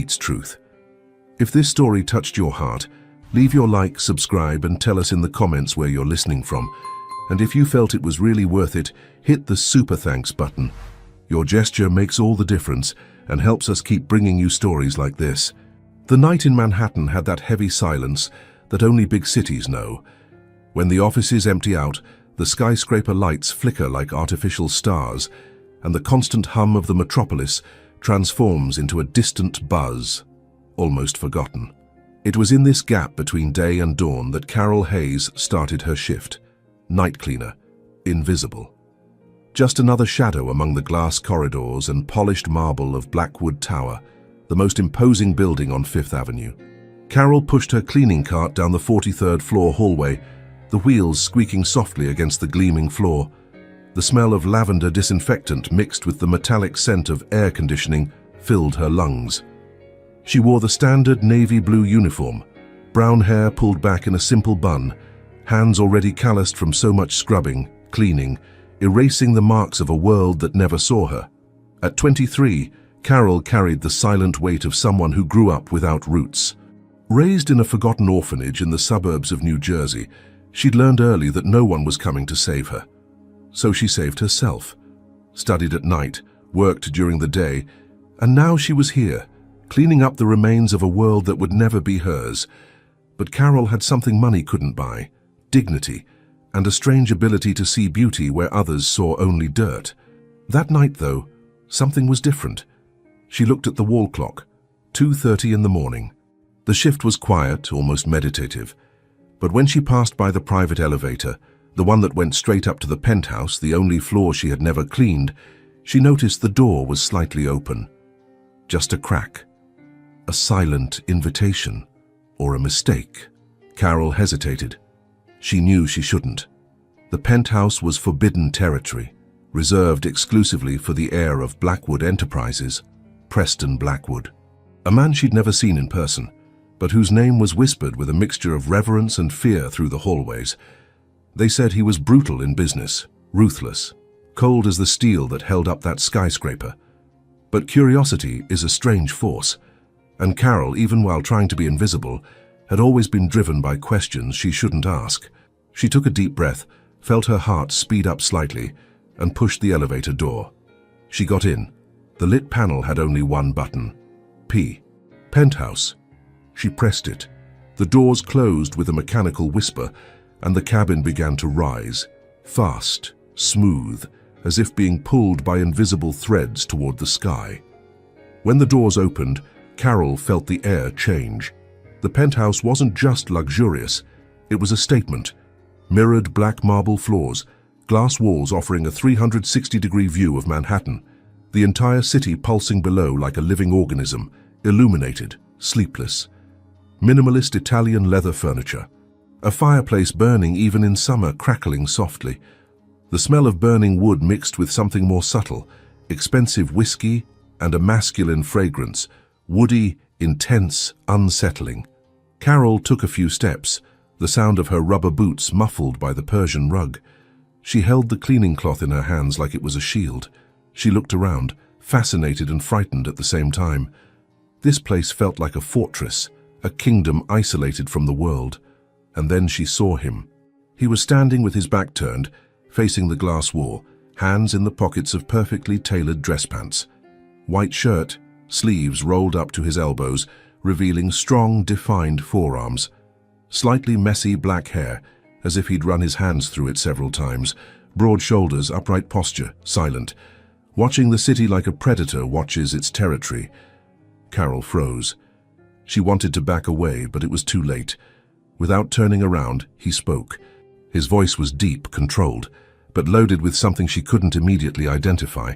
meets truth. If this story touched your heart, leave your like, subscribe, and tell us in the comments where you're listening from. And if you felt it was really worth it, hit the super thanks button. Your gesture makes all the difference and helps us keep bringing you stories like this. The night in Manhattan had that heavy silence that only big cities know. When the offices empty out, the skyscraper lights flicker like artificial stars, and the constant hum of the metropolis transforms into a distant buzz, almost forgotten. It was in this gap between day and dawn that Carol Hayes started her shift. Night cleaner, invisible. Just another shadow among the glass corridors and polished marble of Blackwood Tower, the most imposing building on Fifth Avenue. Carol pushed her cleaning cart down the 43rd floor hallway, the wheels squeaking softly against the gleaming floor. The smell of lavender disinfectant mixed with the metallic scent of air conditioning filled her lungs. She wore the standard navy blue uniform, brown hair pulled back in a simple bun, hands already calloused from so much scrubbing, cleaning, erasing the marks of a world that never saw her. At 23, Carol carried the silent weight of someone who grew up without roots. Raised in a forgotten orphanage in the suburbs of New Jersey, she'd learned early that no one was coming to save her. So she saved herself, studied at night, worked during the day, and now she was here, cleaning up the remains of a world that would never be hers. But Carol had something money couldn't buy: dignity, and a strange ability to see beauty where others saw only dirt. That night, though, something was different. She looked at the wall clock, 2:30 in the morning. The shift was quiet, almost meditative. But when she passed by the private elevator, the one that went straight up to the penthouse, the only floor she had never cleaned, she noticed the door was slightly open. Just a crack. A silent invitation, or a mistake. Carol hesitated. She knew she shouldn't. The penthouse was forbidden territory, reserved exclusively for the heir of Blackwood Enterprises, Preston Blackwood. A man she'd never seen in person, but whose name was whispered with a mixture of reverence and fear through the hallways. They said he was brutal in business, ruthless, cold as the steel that held up that skyscraper. But curiosity is a strange force, and Carol, even while trying to be invisible, had always been driven by questions she shouldn't ask. She took a deep breath, felt her heart speed up slightly, and pushed the elevator door. She got in. The lit panel had only one button. P. Penthouse. She pressed it. The doors closed with a mechanical whisper, and the cabin began to rise, fast, smooth, as if being pulled by invisible threads toward the sky. When the doors opened, Carol felt the air change. The penthouse wasn't just luxurious, it was a statement. Mirrored black marble floors, glass walls offering a 360-degree view of Manhattan, the entire city pulsing below like a living organism, illuminated, sleepless. Minimalist Italian leather furniture. A fireplace burning even in summer, crackling softly. The smell of burning wood mixed with something more subtle, expensive whiskey and a masculine fragrance, woody, intense, unsettling. Carol took a few steps, the sound of her rubber boots muffled by the Persian rug. She held the cleaning cloth in her hands like it was a shield. She looked around, fascinated and frightened at the same time. This place felt like a fortress, a kingdom isolated from the world. And then she saw him. He was standing with his back turned, facing the glass wall, hands in the pockets of perfectly tailored dress pants. White shirt, sleeves rolled up to his elbows, revealing strong, defined forearms. Slightly messy black hair, as if he'd run his hands through it several times. Broad shoulders, upright posture, silent. Watching the city like a predator watches its territory. Carol froze. She wanted to back away, but it was too late. Without turning around, he spoke. His voice was deep, controlled, but loaded with something she couldn't immediately identify.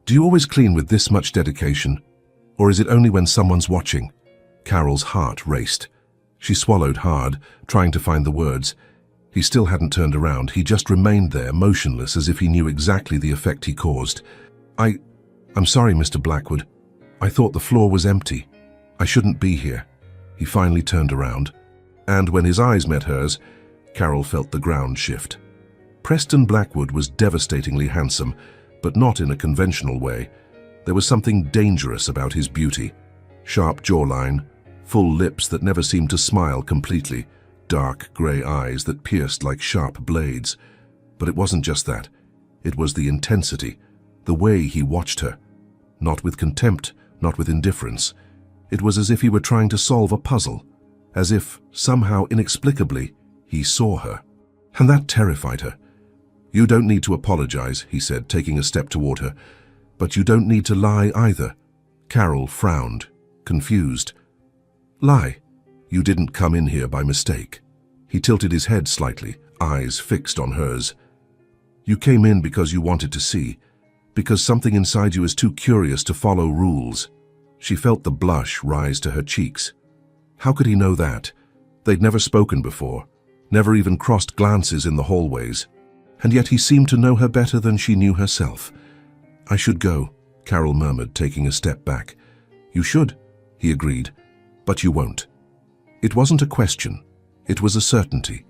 "Do you always clean with this much dedication? Or is it only when someone's watching?" Carol's heart raced. She swallowed hard, trying to find the words. He still hadn't turned around. He just remained there, motionless, as if he knew exactly the effect he caused. I'm sorry, Mr. Blackwood. I thought the floor was empty. I shouldn't be here." He finally turned around, and when his eyes met hers, Carol felt the ground shift. Preston Blackwood was devastatingly handsome, but not in a conventional way. There was something dangerous about his beauty. Sharp jawline, full lips that never seemed to smile completely, dark grey eyes that pierced like sharp blades. But it wasn't just that. It was the intensity, the way he watched her. Not with contempt, not with indifference. It was as if he were trying to solve a puzzle, as if, somehow inexplicably, he saw her. And that terrified her. "You don't need to apologize," he said, taking a step toward her. "But you don't need to lie either." Carol frowned, confused. "Lie? You didn't come in here by mistake." He tilted his head slightly, eyes fixed on hers. "You came in because you wanted to see, because something inside you is too curious to follow rules." She felt the blush rise to her cheeks. How could he know that? They'd never spoken before, never even crossed glances in the hallways. And yet he seemed to know her better than she knew herself. "I should go," Carol murmured, taking a step back. "You should," he agreed, "but you won't." It wasn't a question. It was a certainty.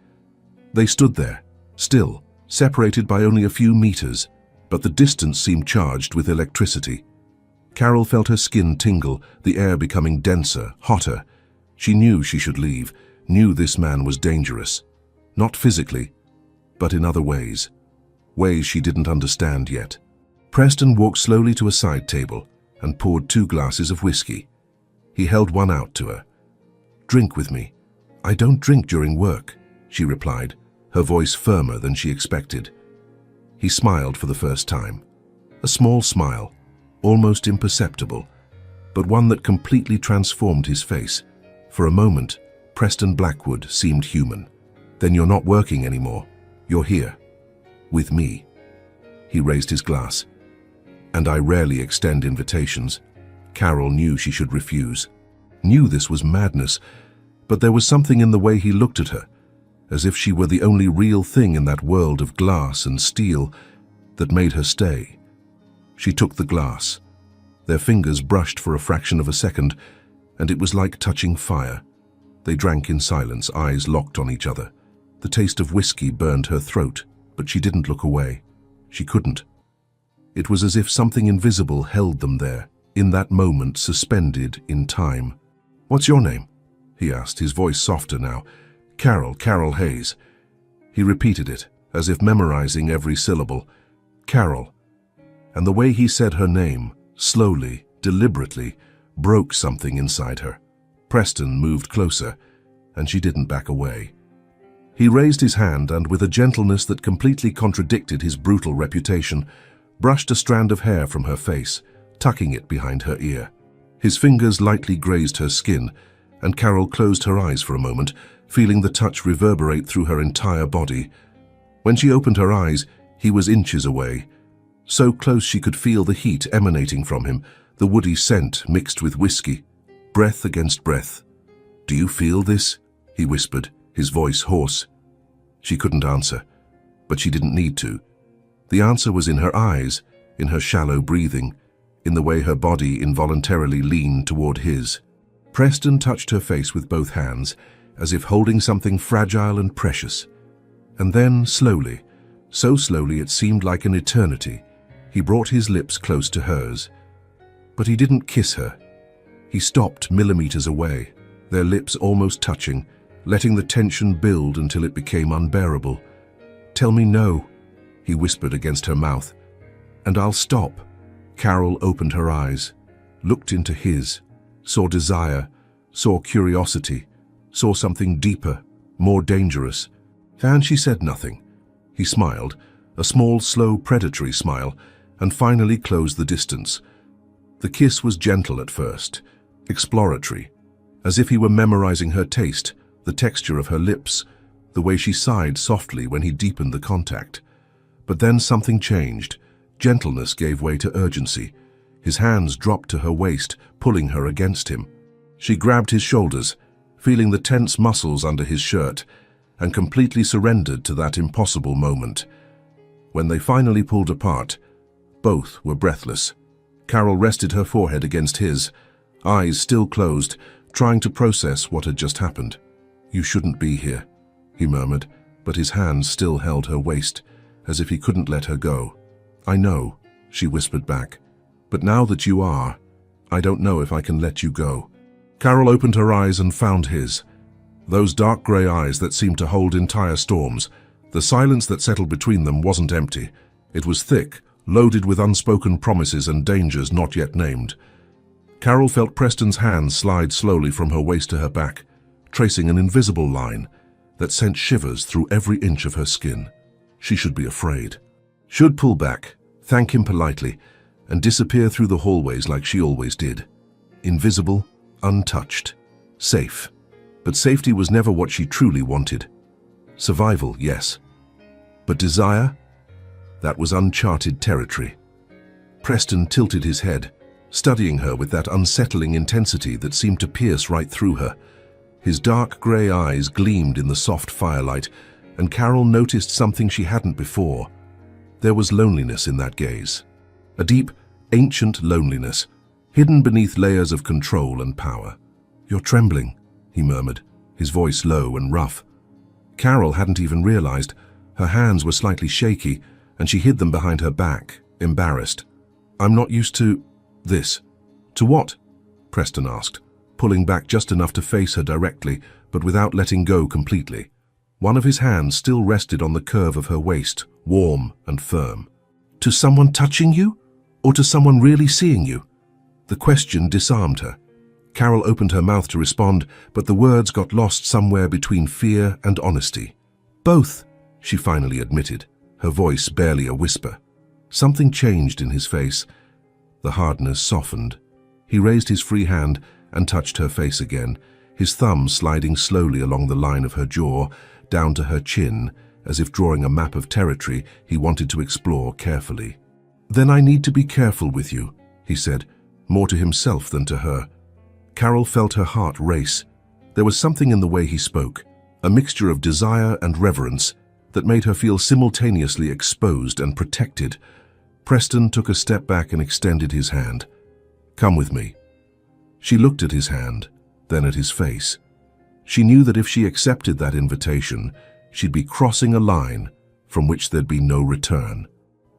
They stood there, still, separated by only a few meters, but the distance seemed charged with electricity. Carol felt her skin tingle, the air becoming denser, hotter. She knew she should leave, knew this man was dangerous. Not physically, but in other ways. Ways she didn't understand yet. Preston walked slowly to a side table and poured 2 glasses of whiskey. He held one out to her. "Drink with me." "I don't drink during work," she replied, her voice firmer than she expected. He smiled for the first time. A small smile, almost imperceptible, but one that completely transformed his face. For a moment, Preston Blackwood seemed human. "Then you're not working anymore. You're here. With me." He raised his glass. "And I rarely extend invitations." Carol knew she should refuse. Knew this was madness, but there was something in the way he looked at her, as if she were the only real thing in that world of glass and steel, that made her stay. She took the glass. Their fingers brushed for a fraction of a second, and it was like touching fire. They drank in silence, eyes locked on each other. The taste of whiskey burned her throat, but she didn't look away. She couldn't. It was as if something invisible held them there, in that moment, suspended in time. "What's your name?" he asked, his voice softer now. Carol Hayes." He repeated it, as if memorizing every syllable. Carol. And the way he said her name, slowly, deliberately, broke something inside her. Preston moved closer, and she didn't back away. He raised his hand and, with a gentleness that completely contradicted his brutal reputation, brushed a strand of hair from her face, tucking it behind her ear. His fingers lightly grazed her skin, and Carol closed her eyes for a moment, feeling the touch reverberate through her entire body. When she opened her eyes, he was inches away. So close she could feel the heat emanating from him, the woody scent mixed with whiskey, breath against breath. "Do you feel this?" he whispered, his voice hoarse. She couldn't answer, but she didn't need to. The answer was in her eyes, in her shallow breathing, in the way her body involuntarily leaned toward his. Preston touched her face with both hands, as if holding something fragile and precious. And then, slowly, so slowly it seemed like an eternity, he brought his lips close to hers. But he didn't kiss her. He stopped millimeters away, their lips almost touching, letting the tension build until it became unbearable. "Tell me no," he whispered against her mouth, "and I'll stop." Carol opened her eyes, looked into his, saw desire, saw curiosity, saw something deeper, more dangerous. And she said nothing. He smiled, a small, slow, predatory smile, and finally closed the distance. The kiss was gentle at first, exploratory, as if he were memorizing her taste, the texture of her lips, the way she sighed softly when he deepened the contact. But then something changed. Gentleness gave way to urgency. His hands dropped to her waist, pulling her against him. She grabbed his shoulders, feeling the tense muscles under his shirt, and completely surrendered to that impossible moment. When they finally pulled apart, both were breathless. Carol rested her forehead against his, eyes still closed, trying to process what had just happened. "You shouldn't be here," he murmured, but his hands still held her waist, as if he couldn't let her go. "I know," she whispered back, "but now that you are, I don't know if I can let you go." Carol opened her eyes and found his. Those dark grey eyes that seemed to hold entire storms. The silence that settled between them wasn't empty. It was thick, loaded with unspoken promises and dangers not yet named. Carol felt Preston's hand slide slowly from her waist to her back, tracing an invisible line that sent shivers through every inch of her skin. She should be afraid. Should pull back, thank him politely, and disappear through the hallways like she always did. Invisible, untouched, safe. But safety was never what she truly wanted. Survival, yes. But desire? That was uncharted territory. Preston tilted his head, studying her with that unsettling intensity that seemed to pierce right through her. His dark grey eyes gleamed in the soft firelight, and Carol noticed something she hadn't before. There was loneliness in that gaze. A deep, ancient loneliness, hidden beneath layers of control and power. "You're trembling," he murmured, his voice low and rough. Carol hadn't even realized. Her hands were slightly shaky, and she hid them behind her back, embarrassed. "I'm not used to this." "To what?" Preston asked, pulling back just enough to face her directly, but without letting go completely. One of his hands still rested on the curve of her waist, warm and firm. "To someone touching you? Or to someone really seeing you?" The question disarmed her. Carol opened her mouth to respond, but the words got lost somewhere between fear and honesty. "Both," she finally admitted, her voice barely a whisper. Something changed in his face. The hardness softened. He raised his free hand and touched her face again, his thumb sliding slowly along the line of her jaw, down to her chin, as if drawing a map of territory he wanted to explore carefully. "Then I need to be careful with you," he said, more to himself than to her. Carol felt her heart race. There was something in the way he spoke, a mixture of desire and reverence, that made her feel simultaneously exposed and protected. Preston took a step back and extended his hand. "Come with me." She looked at his hand, then at his face. She knew that if she accepted that invitation, she'd be crossing a line from which there'd be no return.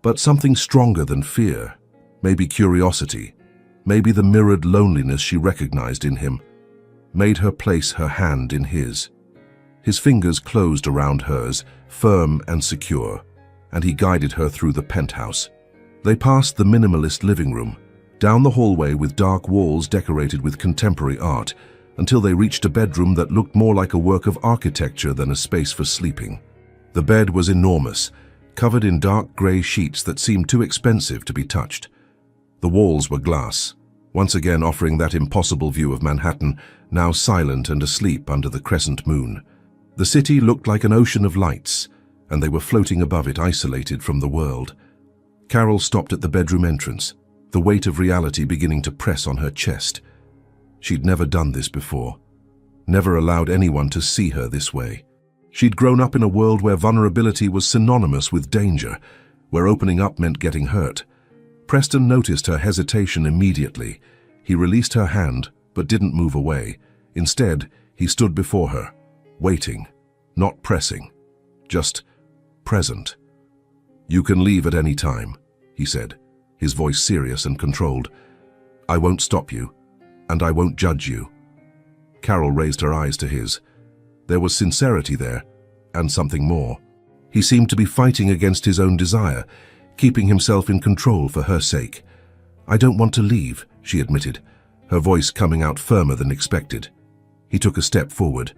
But something stronger than fear, maybe curiosity, maybe the mirrored loneliness she recognized in him, made her place her hand in his. His fingers closed around hers, firm and secure, and he guided her through the penthouse. They passed the minimalist living room, down the hallway with dark walls decorated with contemporary art, until they reached a bedroom that looked more like a work of architecture than a space for sleeping. The bed was enormous, covered in dark grey sheets that seemed too expensive to be touched. The walls were glass, once again offering that impossible view of Manhattan, now silent and asleep under the crescent moon. The city looked like an ocean of lights, and they were floating above it, isolated from the world. Carol stopped at the bedroom entrance, the weight of reality beginning to press on her chest. She'd never done this before, never allowed anyone to see her this way. She'd grown up in a world where vulnerability was synonymous with danger, where opening up meant getting hurt. Preston noticed her hesitation immediately. He released her hand, but didn't move away. Instead, he stood before her, waiting, not pressing, just present. "You can leave at any time," he said, his voice serious and controlled. "I won't stop you, and I won't judge you." Carol raised her eyes to his. There was sincerity there, and something more. He seemed to be fighting against his own desire, keeping himself in control for her sake. "I don't want to leave," she admitted, her voice coming out firmer than expected. He took a step forward.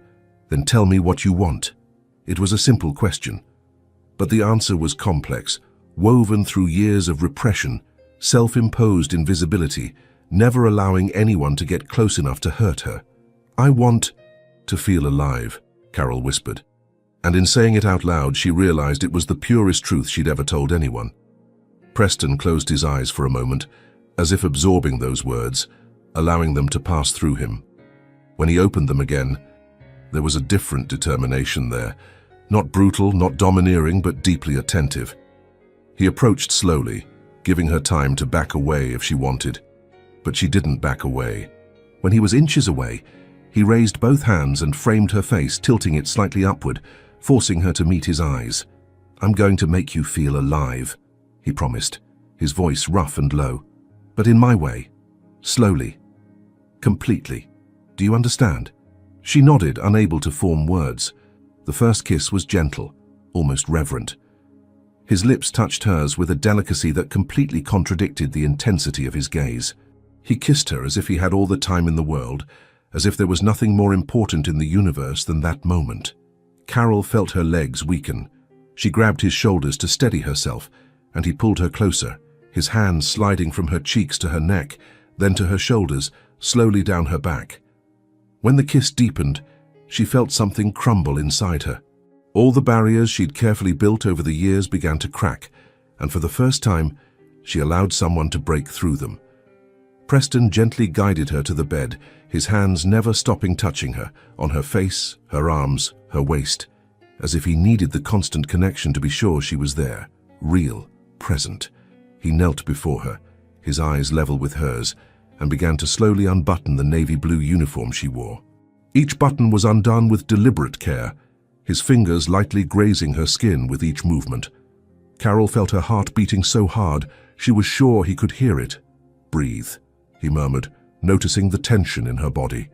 "Then tell me what you want." It was a simple question, but the answer was complex, woven through years of repression, self-imposed invisibility, never allowing anyone to get close enough to hurt her. "I want to feel alive," Carol whispered. And in saying it out loud, she realized it was the purest truth she'd ever told anyone. Preston closed his eyes for a moment, as if absorbing those words, allowing them to pass through him. When he opened them again, there was a different determination there, not brutal, not domineering, but deeply attentive. He approached slowly, giving her time to back away if she wanted. But she didn't back away. When he was inches away, he raised both hands and framed her face, tilting it slightly upward, forcing her to meet his eyes. "I'm going to make you feel alive," he promised, his voice rough and low. "But in my way." Slowly. Completely. Do you understand? She nodded, unable to form words. The first kiss was gentle, almost reverent. His lips touched hers with a delicacy that completely contradicted the intensity of his gaze. He kissed her as if he had all the time in the world, as if there was nothing more important in the universe than that moment. Carol felt her legs weaken. She grabbed his shoulders to steady herself, and he pulled her closer, his hands sliding from her cheeks to her neck, then to her shoulders, slowly down her back. When the kiss deepened, she felt something crumble inside her. All the barriers she'd carefully built over the years began to crack, and for the first time, she allowed someone to break through them. Preston gently guided her to the bed, his hands never stopping touching her, on her face, her arms, her waist, as if he needed the constant connection to be sure she was there, real, present. He knelt before her, his eyes level with hers, and began to slowly unbutton the navy blue uniform she wore. Each button was undone with deliberate care, his fingers lightly grazing her skin with each movement. Carol felt her heart beating so hard she was sure he could hear it. "Breathe," he murmured, noticing the tension in her body.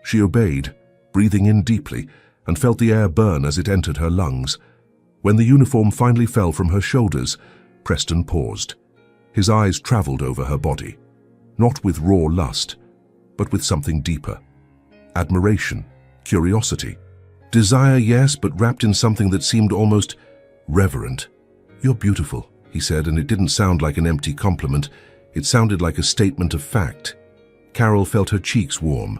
She obeyed, breathing in deeply, and felt the air burn as it entered her lungs. When the uniform finally fell from her shoulders, Preston paused. His eyes traveled over her body, not with raw lust, but with something deeper. Admiration, curiosity, desire, yes, but wrapped in something that seemed almost reverent. "You're beautiful," he said, and it didn't sound like an empty compliment. It sounded like a statement of fact. Carol felt her cheeks warm.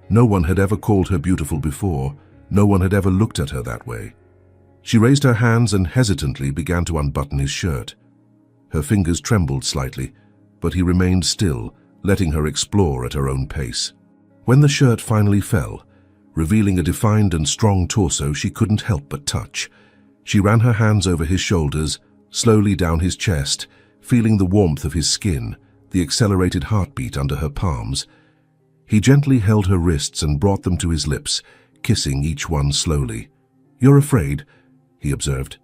No one had ever called her beautiful before. No one had ever looked at her that way. She raised her hands and hesitantly began to unbutton his shirt. Her fingers trembled slightly, but he remained still, letting her explore at her own pace. When the shirt finally fell, revealing a defined and strong torso she couldn't help but touch, she ran her hands over his shoulders, slowly down his chest, feeling the warmth of his skin, the accelerated heartbeat under her palms. He gently held her wrists and brought them to his lips, kissing each one slowly. "You're afraid?" he observed.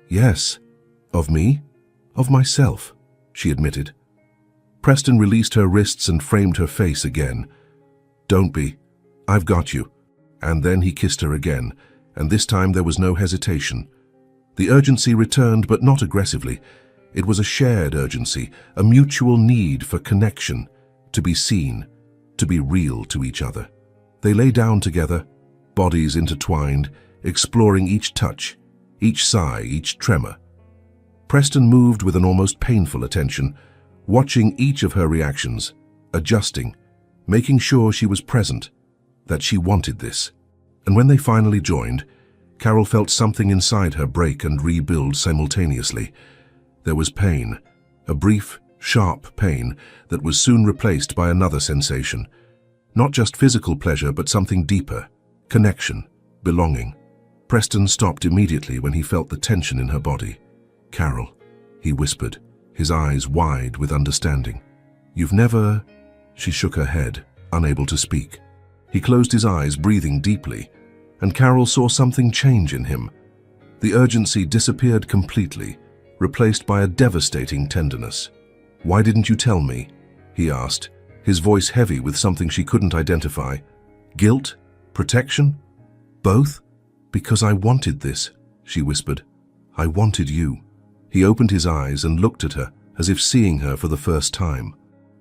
"Yes." "Of me?" "Of myself," she admitted. Preston released her wrists and framed her face again. "Don't be. I've got you." And then he kissed her again, and this time there was no hesitation. The urgency returned, but not aggressively. It was a shared urgency, a mutual need for connection, to be seen, to be real to each other. They lay down together, bodies intertwined, exploring each touch, each sigh, each tremor. Preston moved with an almost painful attention, watching each of her reactions, adjusting, making sure she was present, that she wanted this. And when they finally joined, Carol felt something inside her break and rebuild simultaneously. There was pain, a brief, sharp pain that was soon replaced by another sensation. Not just physical pleasure, but something deeper, connection, belonging. Preston stopped immediately when he felt the tension in her body. "Carol," he whispered, his eyes wide with understanding. "You've never—" She shook her head, unable to speak. He closed his eyes, breathing deeply, and Carol saw something change in him. The urgency disappeared completely, replaced by a devastating tenderness. "Why didn't you tell me?" he asked, his voice heavy with something she couldn't identify. "Guilt? Protection? Both?" "Because I wanted this," she whispered. "I wanted you." He opened his eyes and looked at her, as if seeing her for the first time.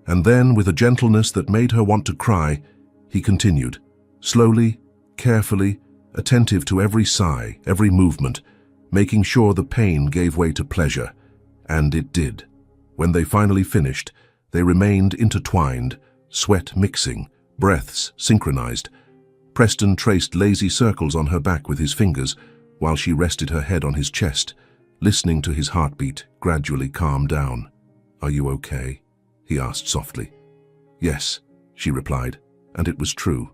And then, with a gentleness that made her want to cry, he continued, slowly, carefully, attentive to every sigh, every movement, making sure the pain gave way to pleasure. And it did. When they finally finished, they remained intertwined, sweat mixing, breaths synchronized. Preston traced lazy circles on her back with his fingers, while she rested her head on his chest, listening to his heartbeat gradually calm down. "Are you okay?" he asked softly. "Yes," she replied, and it was true.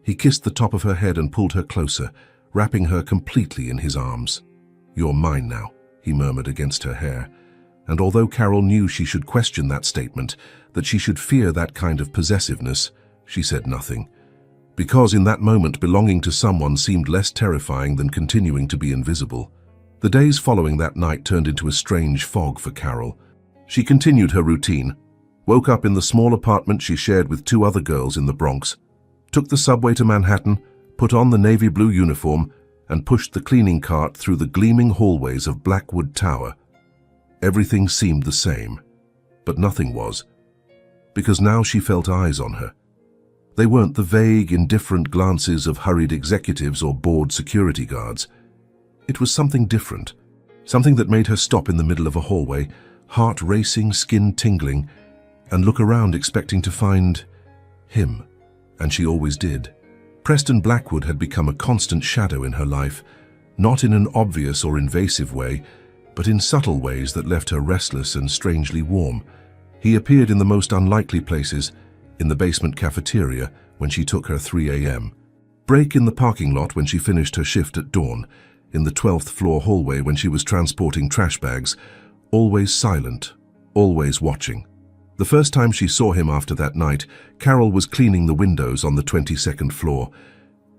He kissed the top of her head and pulled her closer, wrapping her completely in his arms. "You're mine now," he murmured against her hair. And although Carol knew she should question that statement, that she should fear that kind of possessiveness, she said nothing. Because in that moment, belonging to someone seemed less terrifying than continuing to be invisible. The days following that night turned into a strange fog for Carol. She continued her routine, woke up in the small apartment she shared with 2 other girls in the Bronx, took the subway to Manhattan, put on the navy blue uniform, and pushed the cleaning cart through the gleaming hallways of Blackwood Tower. Everything seemed the same, but nothing was, because now she felt eyes on her. They weren't the vague, indifferent glances of hurried executives or bored security guards. It was something different, something that made her stop in the middle of a hallway, heart racing, skin tingling, and look around expecting to find him, and she always did. Preston Blackwood had become a constant shadow in her life, not in an obvious or invasive way, but in subtle ways that left her restless and strangely warm. He appeared in the most unlikely places, in the basement cafeteria when she took her 3 a.m. break, in the parking lot when she finished her shift at dawn, in the 12th floor hallway when she was transporting trash bags, always silent, always watching. The first time she saw him after that night, Carol was cleaning the windows on the 22nd floor.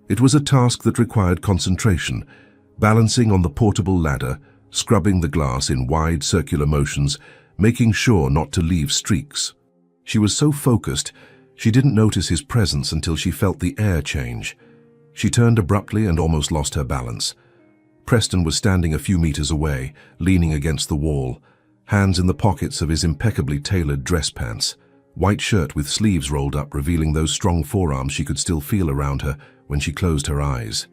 It was a task that required concentration, balancing on the portable ladder, scrubbing the glass in wide circular motions, making sure not to leave streaks. She was so focused, she didn't notice his presence until she felt the air change. She turned abruptly and almost lost her balance. Preston was standing a few meters away, leaning against the wall, hands in the pockets of his impeccably tailored dress pants, white shirt with sleeves rolled up revealing those strong forearms she could still feel around her when she closed her eyes.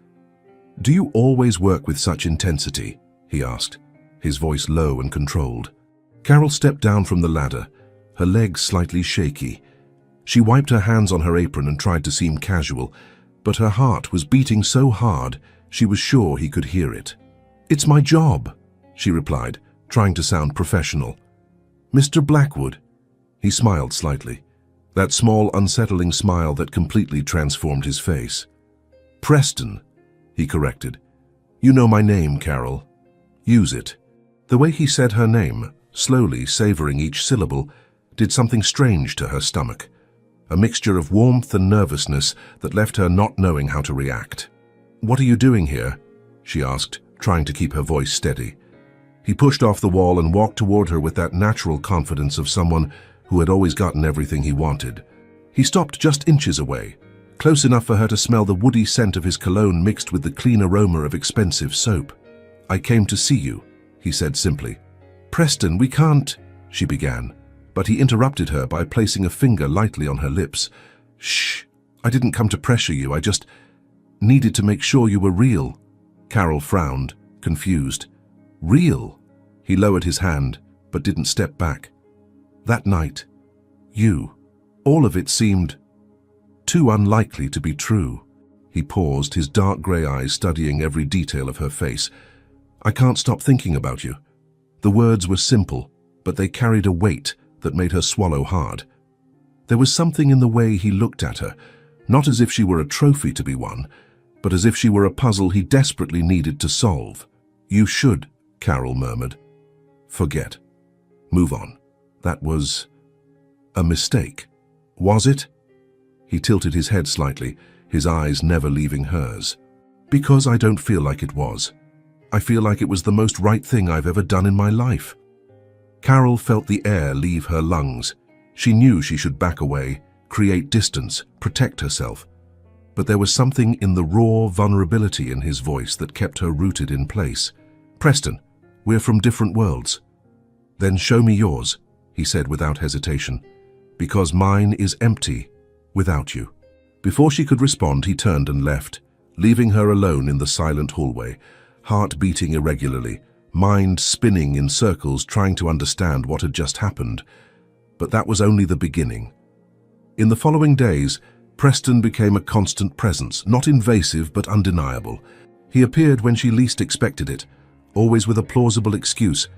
"Do you always work with such intensity?" he asked, his voice low and controlled. Carol stepped down from the ladder, her legs slightly shaky. She wiped her hands on her apron and tried to seem casual, but her heart was beating so hard she was sure he could hear it. "It's my job," she replied, trying to sound professional. "Mr. Blackwood." He smiled slightly, that small, unsettling smile that completely transformed his face. "Preston," he corrected. "You know my name, Carol. Use it." The way he said her name, slowly savoring each syllable, did something strange to her stomach, a mixture of warmth and nervousness that left her not knowing how to react. "What are you doing here?" she asked, trying to keep her voice steady. He pushed off the wall and walked toward her with that natural confidence of someone who had always gotten everything he wanted. He stopped just inches away, close enough for her to smell the woody scent of his cologne mixed with the clean aroma of expensive soap. "I came to see you," he said simply. "Preston, we can't," she began, but he interrupted her by placing a finger lightly on her lips. "Shh, I didn't come to pressure you, I just needed to make sure you were real." Carol frowned, confused. "Real?" He lowered his hand, but didn't step back. "That night, you, all of it seemed too unlikely to be true." He paused, his dark grey eyes studying every detail of her face. "I can't stop thinking about you." The words were simple, but they carried a weight that made her swallow hard. There was something in the way he looked at her, not as if she were a trophy to be won, but as if she were a puzzle he desperately needed to solve. "You should," Carol murmured. "Forget. Move on. That was a mistake." "Was it?" He tilted his head slightly, his eyes never leaving hers. "Because I don't feel like it was. I feel like it was the most right thing I've ever done in my life." Carol felt the air leave her lungs. She knew she should back away, create distance, protect herself. But there was something in the raw vulnerability in his voice that kept her rooted in place. "Preston, we're from different worlds." "Then show me yours," he said without hesitation, "because mine is empty without you." Before she could respond, he turned and left, leaving her alone in the silent hallway, heart beating irregularly, mind spinning in circles trying to understand what had just happened. But that was only the beginning. In the following days, Preston became a constant presence, not invasive but undeniable. He appeared when she least expected it, always with a plausible excuse,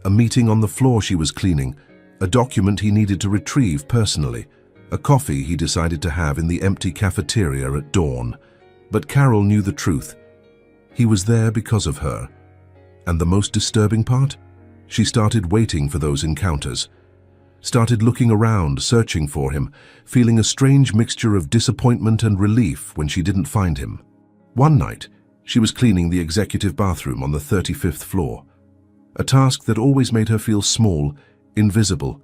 a meeting on the floor she was cleaning, a document he needed to retrieve personally, a coffee he decided to have in the empty cafeteria at dawn. But Carol knew the truth. He was there because of her. And the most disturbing part? She started waiting for those encounters. Started looking around, searching for him, feeling a strange mixture of disappointment and relief when she didn't find him. One night, she was cleaning the executive bathroom on the 35th floor, a task that always made her feel small, invisible,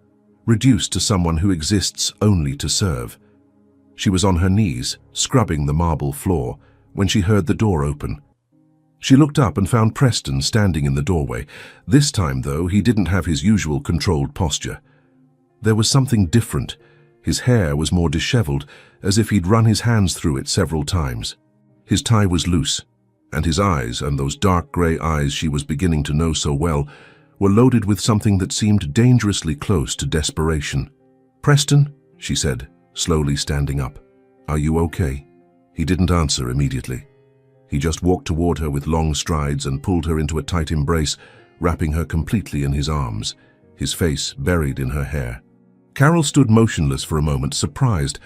reduced to someone who exists only to serve. She was on her knees, scrubbing the marble floor, when she heard the door open. She looked up and found Preston standing in the doorway. This time, though, he didn't have his usual controlled posture. There was something different. His hair was more disheveled, as if he'd run his hands through it several times. His tie was loose, and his eyes, and those dark grey eyes she was beginning to know so well, were loaded with something that seemed dangerously close to desperation. "Preston," she said, slowly standing up. "Are you okay?" He didn't answer immediately. He just walked toward her with long strides and pulled her into a tight embrace, wrapping her completely in his arms, his face buried in her hair. Carol stood motionless for a moment, surprised,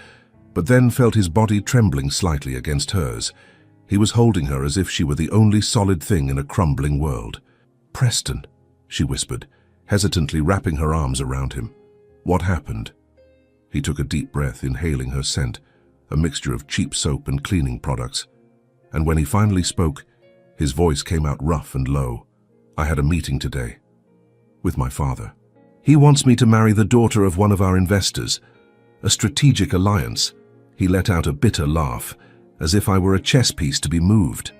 but then felt his body trembling slightly against hers. He was holding her as if she were the only solid thing in a crumbling world. "Preston," she whispered, hesitantly wrapping her arms around him. "What happened?" He took a deep breath, inhaling her scent, a mixture of cheap soap and cleaning products. And when he finally spoke, his voice came out rough and low. "I had a meeting today with my father. He wants me to marry the daughter of one of our investors, a strategic alliance." He let out a bitter laugh, as if I were a chess piece to be moved.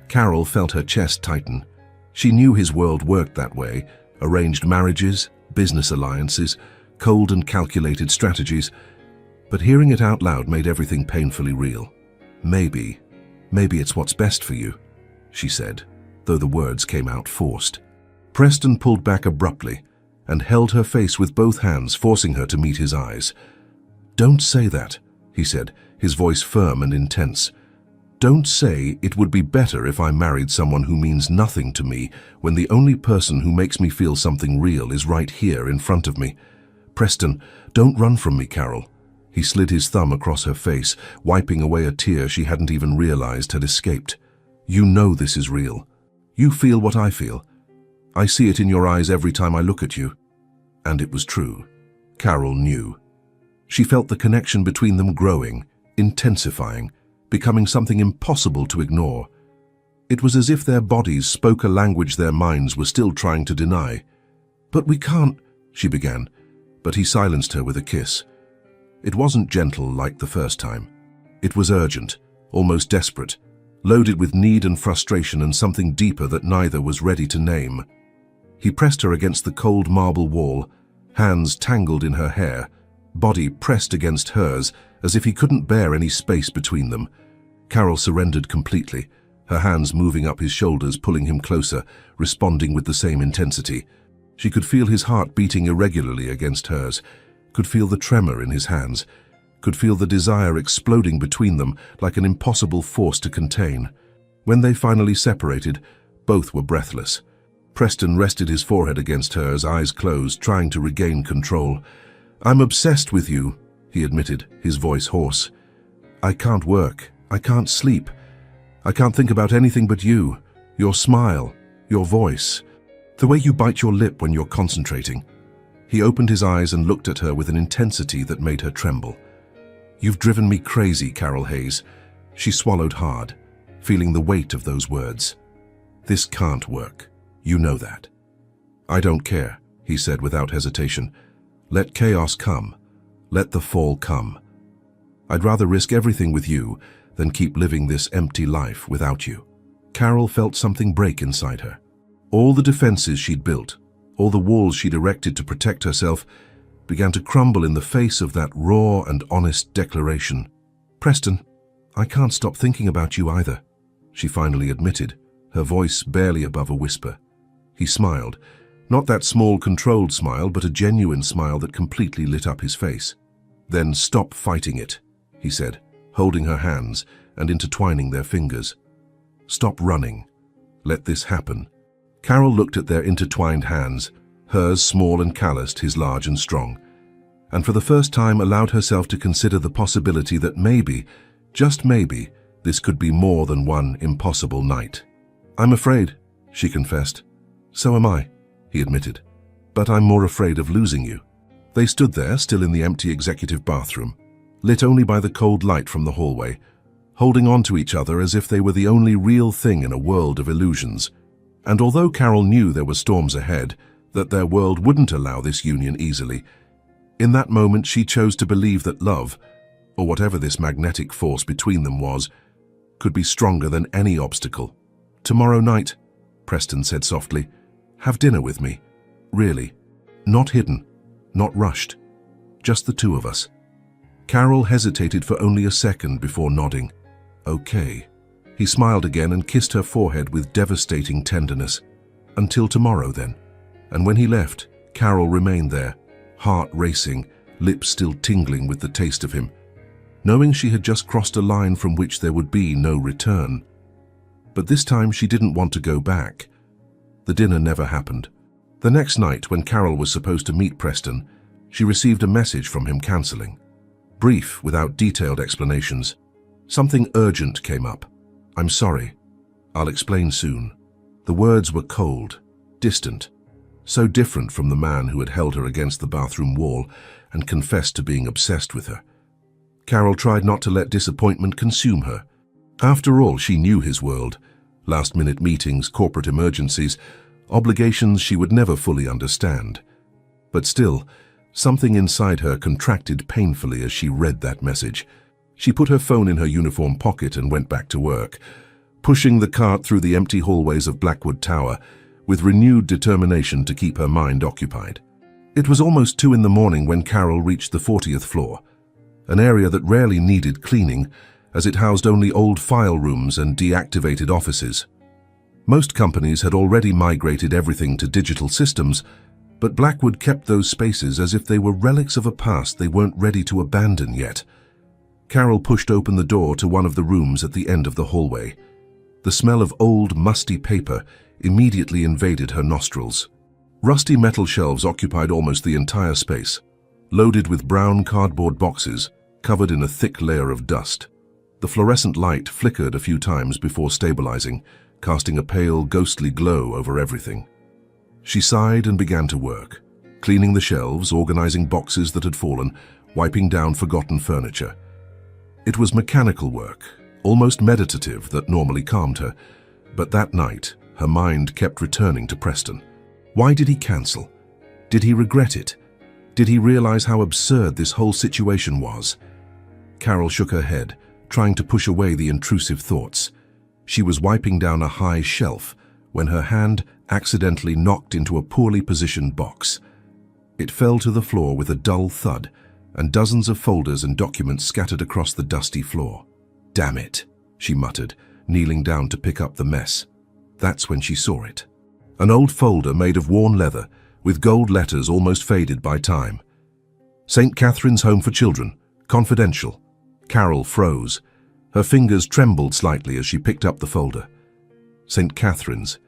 Carol felt her chest tighten. She knew his world worked that way: arranged marriages, business alliances, cold and calculated strategies. But hearing it out loud made everything painfully real. Maybe it's what's best for you," she said, though the words came out forced. Preston pulled back abruptly and held her face with both hands, forcing her to meet his eyes. "Don't say that," he said, his voice firm and intense. "Don't say it would be better if I married someone who means nothing to me when the only person who makes me feel something real is right here in front of me. Preston, don't run from me, Carol." He slid his thumb across her face, wiping away a tear she hadn't even realized had escaped. "You know this is real. You feel what I feel. I see it in your eyes every time I look at you." And it was true. Carol knew. She felt the connection between them growing, intensifying, becoming something impossible to ignore. It was as if their bodies spoke a language their minds were still trying to deny. "But we can't," she began, but he silenced her with a kiss. It wasn't gentle like the first time. It was urgent, almost desperate, loaded with need and frustration and something deeper that neither was ready to name. He pressed her against the cold marble wall, hands tangled in her hair, body pressed against hers as if he couldn't bear any space between them. Carol surrendered completely, her hands moving up his shoulders, pulling him closer, responding with the same intensity. She could feel his heart beating irregularly against hers, could feel the tremor in his hands, could feel the desire exploding between them like an impossible force to contain. When they finally separated, both were breathless. Preston rested his forehead against hers, eyes closed, trying to regain control. "I'm obsessed with you," he admitted, his voice hoarse. "I can't work. I can't sleep. I can't think about anything but you, your smile, your voice, the way you bite your lip when you're concentrating." He opened his eyes and looked at her with an intensity that made her tremble. "You've driven me crazy, Carol Hayes." She swallowed hard, feeling the weight of those words. "This can't work. You know that." "I don't care," he said without hesitation. "Let chaos come. Let the fall come. I'd rather risk everything with you than keep living this empty life without you." Carol felt something break inside her. All the defenses she'd built, all the walls she'd erected to protect herself, began to crumble in the face of that raw and honest declaration. "Preston, I can't stop thinking about you either," she finally admitted, her voice barely above a whisper. He smiled, not that small controlled smile, but a genuine smile that completely lit up his face. "Then stop fighting it," he said, holding her hands and intertwining their fingers. "Stop running. Let this happen." Carol looked at their intertwined hands, hers small and calloused, his large and strong, and for the first time allowed herself to consider the possibility that maybe, just maybe, this could be more than one impossible night. "I'm afraid," she confessed. "So am I," he admitted. "But I'm more afraid of losing you." They stood there, still in the empty executive bathroom, lit only by the cold light from the hallway, holding on to each other as if they were the only real thing in a world of illusions. And although Carol knew there were storms ahead, that their world wouldn't allow this union easily, In that moment, she chose to believe that love, or whatever this magnetic force between them was, could be stronger than any obstacle. "Tomorrow night," Preston said softly. "Have dinner with me. Really. Not hidden, not rushed. Just the two of us." Carol hesitated for only a second before nodding. "Okay." He smiled again and kissed her forehead with devastating tenderness. "Until tomorrow, then." And when he left, Carol remained there, heart racing, lips still tingling with the taste of him, knowing she had just crossed a line from which there would be no return. But this time she didn't want to go back. The dinner never happened. The next night, when Carol was supposed to meet Preston, she received a message from him cancelling. Brief, without detailed explanations. Something urgent came up. "I'm sorry. I'll explain soon." The words were cold, distant, so different from the man who had held her against the bathroom wall and confessed to being obsessed with her. Carol tried not to let disappointment consume her. After all, she knew his world. Last-minute meetings, corporate emergencies, obligations she would never fully understand. But still, something inside her contracted painfully as she read that message. She put her phone in her uniform pocket and went back to work, pushing the cart through the empty hallways of Blackwood Tower with renewed determination to keep her mind occupied. It was almost 2 in the morning when Carol reached the 40th floor, an area that rarely needed cleaning as it housed only old file rooms and deactivated offices. Most companies had already migrated everything to digital systems, but Blackwood kept those spaces as if they were relics of a past they weren't ready to abandon yet. Carol pushed open the door to one of the rooms at the end of the hallway. The smell of old, musty paper immediately invaded her nostrils. Rusty metal shelves occupied almost the entire space, loaded with brown cardboard boxes covered in a thick layer of dust. The fluorescent light flickered a few times before stabilizing, casting a pale, ghostly glow over everything. She sighed and began to work, cleaning the shelves, organizing boxes that had fallen, wiping down forgotten furniture. It was mechanical work, almost meditative, that normally calmed her, but that night her mind kept returning to Preston. Why did he cancel? Did he regret it? Did he realize how absurd this whole situation was? Carol shook her head, trying to push away the intrusive thoughts. She was wiping down a high shelf when her hand accidentally knocked into a poorly positioned box. It fell to the floor with a dull thud, and dozens of folders and documents scattered across the dusty floor. "Damn it," she muttered, kneeling down to pick up the mess. That's when she saw it. An old folder made of worn leather, with gold letters almost faded by time. "St. Catherine's Home for Children. Confidential." Carol froze. Her fingers trembled slightly as she picked up the folder. St. Catherine's.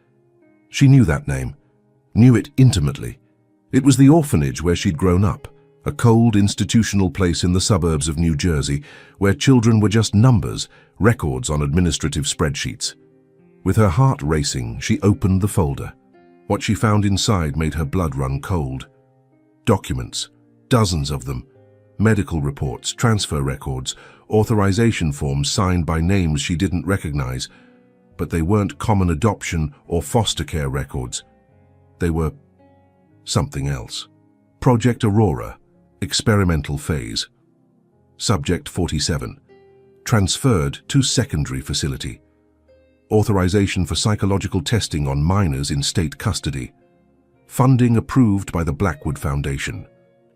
She knew that name, knew it intimately. It was the orphanage where she'd grown up, a cold institutional place in the suburbs of New Jersey where children were just numbers, records on administrative spreadsheets. With her heart racing, she opened the folder. What she found inside made her blood run cold. Documents, dozens of them. Medical reports, transfer records, authorization forms signed by names she didn't recognize. But they weren't common adoption or foster care records. They were something else. Project Aurora, experimental phase. Subject 47. Transferred to secondary facility. Authorization for psychological testing on minors in state custody. Funding approved by the Blackwood Foundation.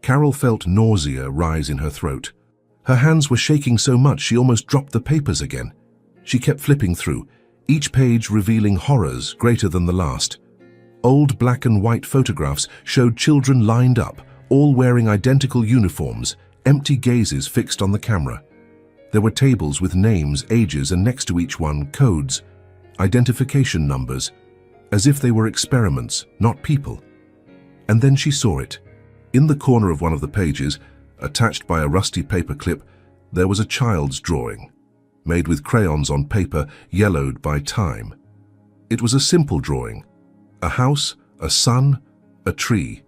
Carol felt nausea rise in her throat. Her hands were shaking so much she almost dropped the papers again. She kept flipping through, each page revealing horrors greater than the last. Old black and white photographs showed children lined up, all wearing identical uniforms, empty gazes fixed on the camera. There were tables with names, ages, and next to each one, codes, identification numbers, as if they were experiments, not people. And then she saw it. In the corner of one of the pages, attached by a rusty paper clip, there was a child's drawing, made with crayons on paper yellowed by time. It was a simple drawing, a house, a sun, a tree,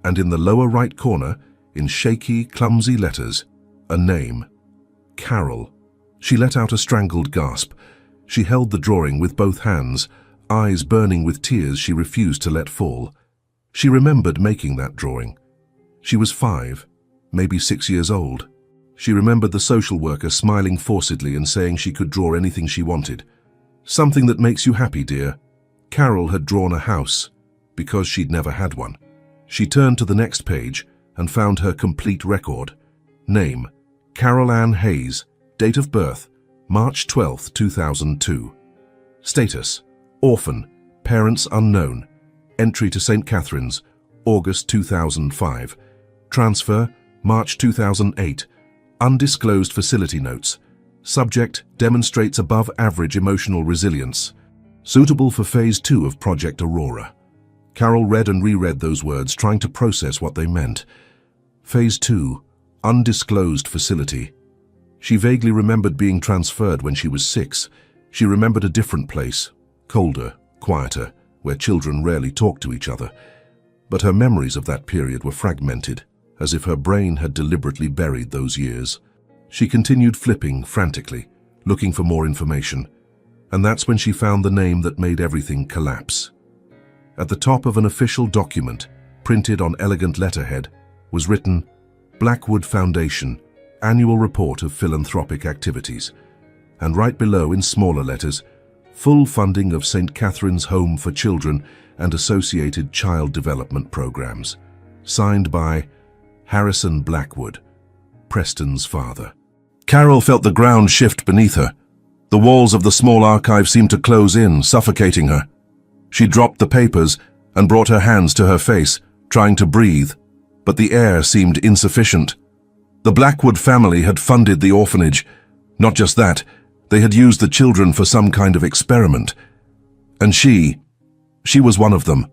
and in the lower right corner, in shaky, clumsy letters, a name, Carol. She let out a strangled gasp. She held the drawing with both hands, eyes burning with tears she refused to let fall. She remembered making that drawing. She was 5, maybe 6 years old. She remembered the social worker smiling forcedly and saying she could draw anything she wanted. "Something that makes you happy, dear." Carol had drawn a house, because she'd never had one. She turned to the next page and found her complete record. Name: Carol Ann Hayes. Date of birth: March 12, 2002. Status: orphan, parents unknown. Entry to St. Catherine's, August 2005. Transfer: March 2008. Undisclosed facility notes. Subject: demonstrates above average emotional resilience. Suitable for Phase 2 of Project Aurora. Carol read and reread those words, trying to process what they meant. Phase 2, undisclosed facility. She vaguely remembered being transferred when she was 6. She remembered a different place, colder, quieter, where children rarely talked to each other. But her memories of that period were fragmented, as if her brain had deliberately buried those years. She continued flipping frantically, looking for more information, and that's when she found the name that made everything collapse. At the top of an official document, printed on elegant letterhead, was written, "Blackwood Foundation, Annual Report of Philanthropic Activities," and right below in smaller letters, "Full funding of St. Catherine's Home for Children and associated child development programs." Signed by Harrison Blackwood, Preston's father. Carol felt the ground shift beneath her. The walls of the small archive seemed to close in, suffocating her. She dropped the papers and brought her hands to her face, trying to breathe, but the air seemed insufficient. The Blackwood family had funded the orphanage. Not just that, they had used the children for some kind of experiment. And she was one of them.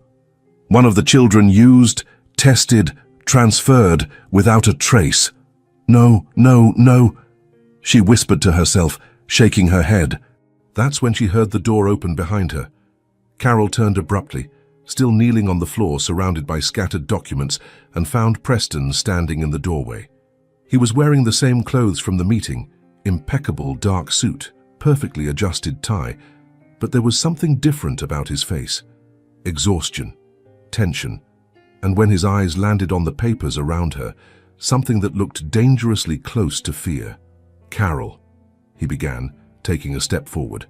One of the children used, tested, transferred without a trace. "No, no, no," she whispered to herself, shaking her head. That's when she heard the door open behind her. Carol turned abruptly, still kneeling on the floor surrounded by scattered documents, and found Preston standing in the doorway. He was wearing the same clothes from the meeting, impeccable dark suit, perfectly adjusted tie, but there was something different about his face. Exhaustion, tension, and when his eyes landed on the papers around her, something that looked dangerously close to fear. "Carol," he began, taking a step forward.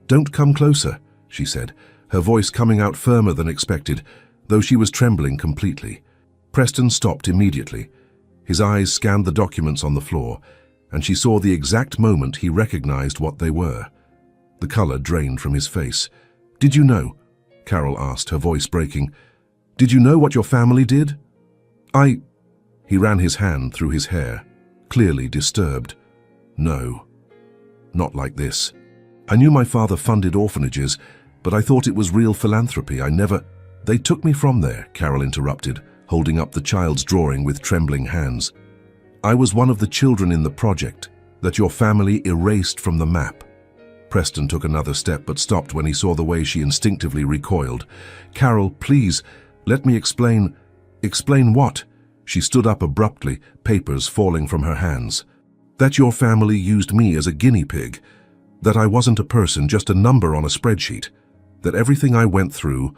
"Don't come closer," she said, her voice coming out firmer than expected, though she was trembling completely. Preston stopped immediately. His eyes scanned the documents on the floor, and she saw the exact moment he recognized what they were. The color drained from his face. "Did you know?" Carol asked, her voice breaking. "Did you know what your family did?" He ran his hand through his hair, clearly disturbed. "No, not like this. I knew my father funded orphanages, but I thought it was real philanthropy. They took me from there," Carol interrupted, holding up the child's drawing with trembling hands. "I was one of the children in the project that your family erased from the map." Preston took another step but stopped when he saw the way she instinctively recoiled. "Carol, please, let me explain." "Explain what?" She stood up abruptly, papers falling from her hands. "That your family used me as a guinea pig. That I wasn't a person, just a number on a spreadsheet. That everything I went through,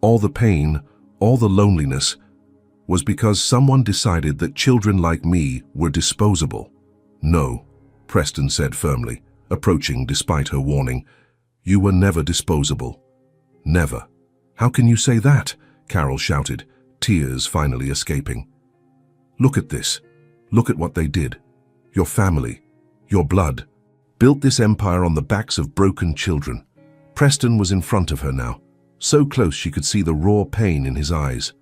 all the pain, all the loneliness, was because someone decided that children like me were disposable." "No," Preston said firmly, approaching despite her warning. "You were never disposable. Never." "How can you say that?" Carol shouted, tears finally escaping. "Look at this. Look at what they did. Your family, your blood, built this empire on the backs of broken children." Preston was in front of her now, so close she could see the raw pain in his eyes.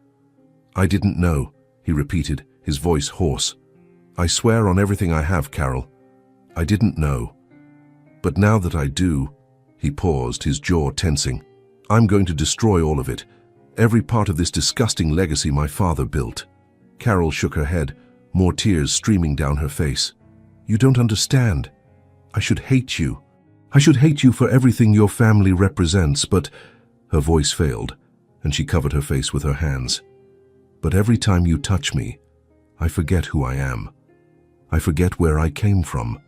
"I didn't know," he repeated, his voice hoarse. "I swear on everything I have, Carol. I didn't know. But now that I do," he paused, his jaw tensing, "I'm going to destroy all of it. Every part of this disgusting legacy my father built." Carol shook her head, more tears streaming down her face. "You don't understand. I should hate you. I should hate you for everything your family represents, but—" Her voice failed, and she covered her face with her hands. "But every time you touch me, I forget who I am. I forget where I came from.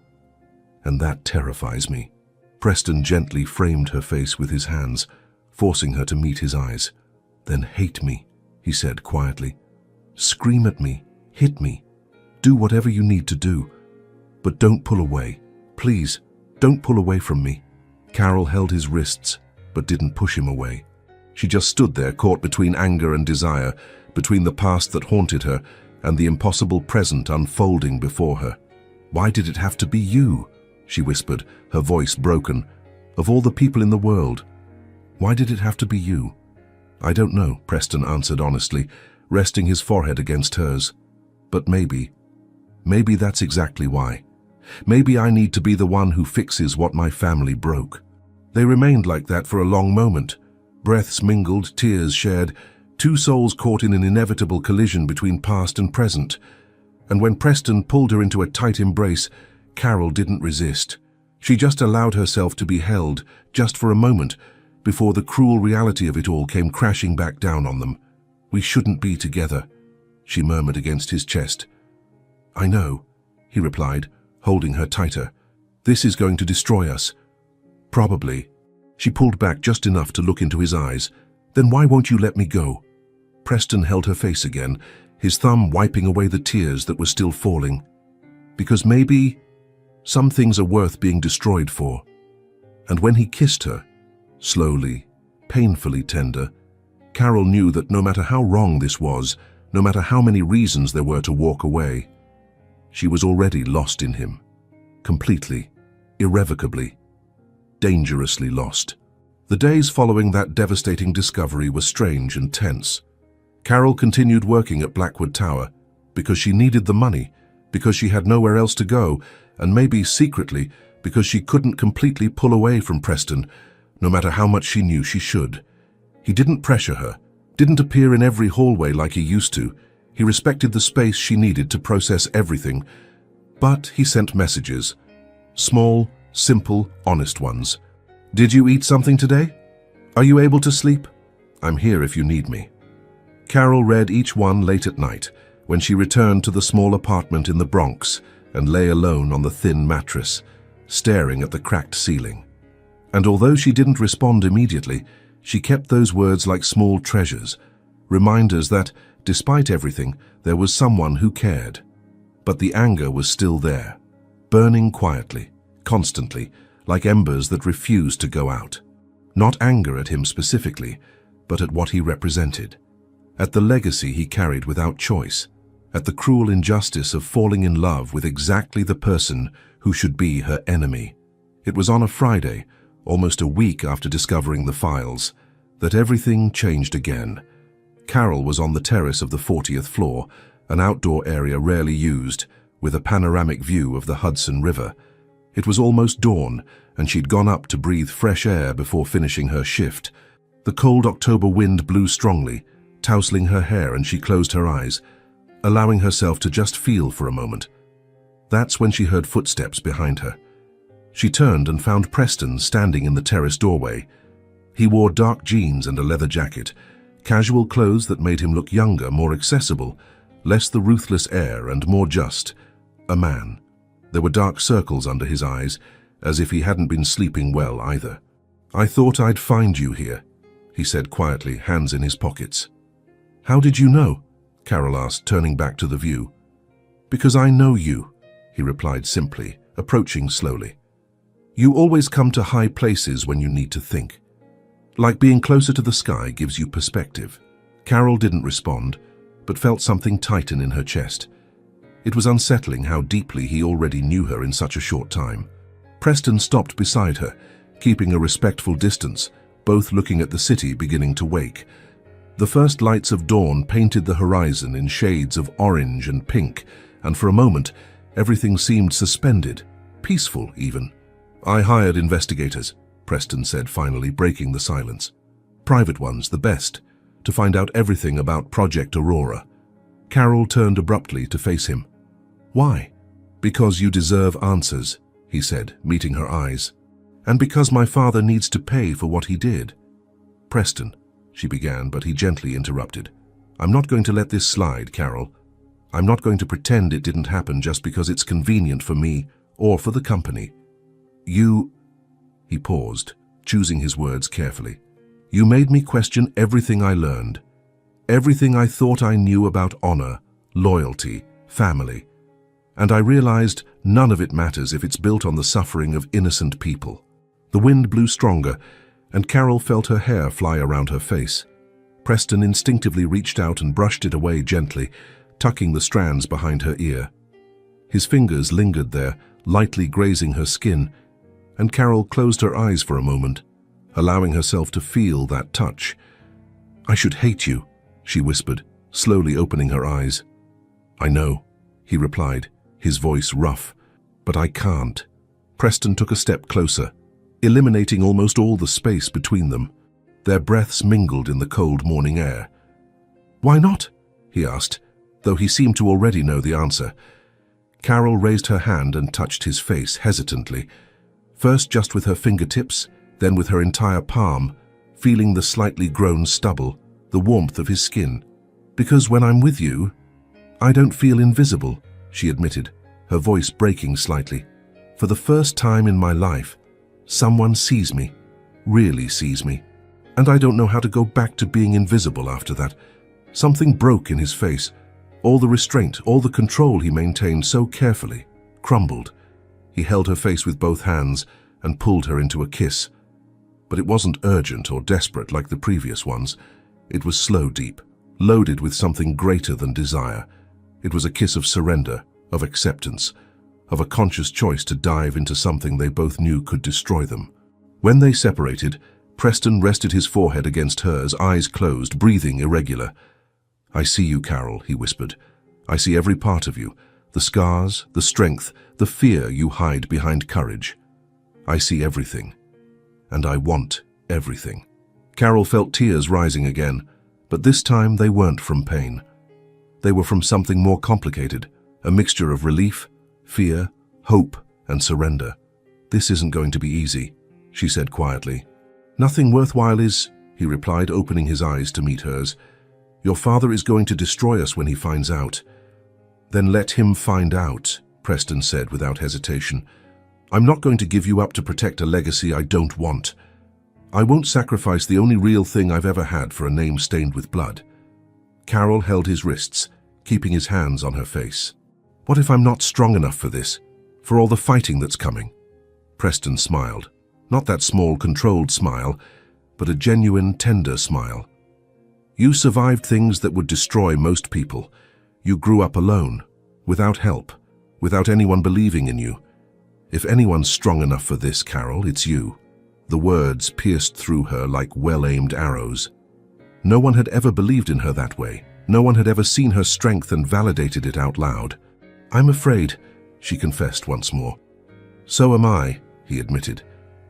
And that terrifies me." Preston gently framed her face with his hands, forcing her to meet his eyes. "Then hate me," he said quietly. "Scream at me, hit me. Do whatever you need to do. But don't pull away. Please, don't pull away from me." Carol held his wrists, but didn't push him away. She just stood there, caught between anger and desire, between the past that haunted her and the impossible present unfolding before her. "Why did it have to be you?" she whispered, her voice broken. "Of all the people in the world, why did it have to be you?" "I don't know," Preston answered honestly, resting his forehead against hers. "But maybe that's exactly why. Maybe I need to be the one who fixes what my family broke." They remained like that for a long moment. Breaths mingled, tears shared, two souls caught in an inevitable collision between past and present. And when Preston pulled her into a tight embrace, Carol didn't resist. She just allowed herself to be held, just for a moment, before the cruel reality of it all came crashing back down on them. "We shouldn't be together," she murmured against his chest. "I know," he replied, holding her tighter. "This is going to destroy us." "Probably." She pulled back just enough to look into his eyes. "Then why won't you let me go?" Preston held her face again, his thumb wiping away the tears that were still falling. "Because maybe some things are worth being destroyed for." And when he kissed her, slowly, painfully tender, Carol knew that no matter how wrong this was, no matter how many reasons there were to walk away, she was already lost in him. Completely, irrevocably, dangerously lost. The days following that devastating discovery were strange and tense. Carol continued working at Blackwood Tower because she needed the money, because she had nowhere else to go, and maybe secretly because she couldn't completely pull away from Preston, no matter how much she knew she should. He didn't pressure her, didn't appear in every hallway like he used to. He respected the space she needed to process everything. But he sent messages. Small, simple, honest ones. "Did you eat something today? Are you able to sleep? I'm here if you need me." Carol read each one late at night, when she returned to the small apartment in the Bronx and lay alone on the thin mattress, staring at the cracked ceiling. And although she didn't respond immediately, she kept those words like small treasures, reminders that, despite everything, there was someone who cared. But the anger was still there, burning quietly, constantly, like embers that refused to go out. Not anger at him specifically, but at what he represented. At the legacy he carried without choice. At the cruel injustice of falling in love with exactly the person who should be her enemy. It was on a Friday, almost a week after discovering the files, that everything changed again. Carol was on the terrace of the 40th floor, an outdoor area rarely used, with a panoramic view of the Hudson River. It was almost dawn, and she'd gone up to breathe fresh air before finishing her shift. The cold October wind blew strongly, tousling her hair, and she closed her eyes, allowing herself to just feel for a moment. That's when she heard footsteps behind her. She turned and found Preston standing in the terrace doorway. He wore dark jeans and a leather jacket, casual clothes that made him look younger, more accessible, less the ruthless air and more just. A man. There were dark circles under his eyes, as if he hadn't been sleeping well either. "I thought I'd find you here," he said quietly, hands in his pockets. "How did you know?" Carol asked, turning back to the view. "Because I know you," he replied simply, approaching slowly. "You always come to high places when you need to think. Like being closer to the sky gives you perspective." Carol didn't respond, but felt something tighten in her chest. It was unsettling how deeply he already knew her in such a short time. Preston stopped beside her, keeping a respectful distance, both looking at the city beginning to wake. The first lights of dawn painted the horizon in shades of orange and pink, and for a moment, everything seemed suspended, peaceful even. "I hired investigators," Preston said, finally breaking the silence. "Private ones, the best, to find out everything about Project Aurora." Carol turned abruptly to face him. "Why?" "Because you deserve answers," he said, meeting her eyes. "And because my father needs to pay for what he did." "Preston," she began, but he gently interrupted. "I'm not going to let this slide, Carol. I'm not going to pretend it didn't happen just because it's convenient for me or for the company. You..." He paused, choosing his words carefully. "You made me question everything I learned. Everything I thought I knew about honor, loyalty, family. And I realized none of it matters if it's built on the suffering of innocent people. The wind blew stronger, and Carol felt her hair fly around her face. Preston instinctively reached out and brushed it away gently, tucking the strands behind her ear. His fingers lingered there, lightly grazing her skin, and Carol closed her eyes for a moment, allowing herself to feel that touch. "I should hate you," she whispered, slowly opening her eyes. "I know," he replied, his voice rough, "but I can't." Preston took a step closer, eliminating almost all the space between them. Their breaths mingled in the cold morning air. "Why not?" he asked, though he seemed to already know the answer. Carol raised her hand and touched his face hesitantly, first just with her fingertips, then with her entire palm, feeling the slightly grown stubble, the warmth of his skin. "Because when I'm with you, I don't feel invisible," she admitted, her voice breaking slightly. "For the first time in my life, someone sees me, really sees me. And I don't know how to go back to being invisible after that." Something broke in his face. All the restraint, all the control he maintained so carefully, crumbled. He held her face with both hands and pulled her into a kiss. But it wasn't urgent or desperate like the previous ones. It was slow, deep, loaded with something greater than desire. It was a kiss of surrender, of acceptance, of a conscious choice to dive into something they both knew could destroy them. When they separated, Preston rested his forehead against hers, eyes closed, breathing irregular. "I see you, Carol," he whispered. "I see every part of you, the scars, the strength, the fear you hide behind courage. I see everything. And I want everything." Carol felt tears rising again, but this time they weren't from pain. They were from something more complicated, a mixture of relief, fear, hope, and surrender. "This isn't going to be easy," she said quietly. "Nothing worthwhile is," he replied, opening his eyes to meet hers. "Your father is going to destroy us when he finds out." "Then let him find out," Preston said without hesitation. "I'm not going to give you up to protect a legacy I don't want. I won't sacrifice the only real thing I've ever had for a name stained with blood." Carol held his wrists, keeping his hands on her face. "What if I'm not strong enough for this, for all the fighting that's coming?" Preston smiled. Not that small, controlled smile, but a genuine, tender smile. "You survived things that would destroy most people. You grew up alone, without help, without anyone believing in you. If anyone's strong enough for this, Carol, it's you." The words pierced through her like well-aimed arrows. No one had ever believed in her that way. No one had ever seen her strength and validated it out loud. "I'm afraid," she confessed once more. "So am I," he admitted.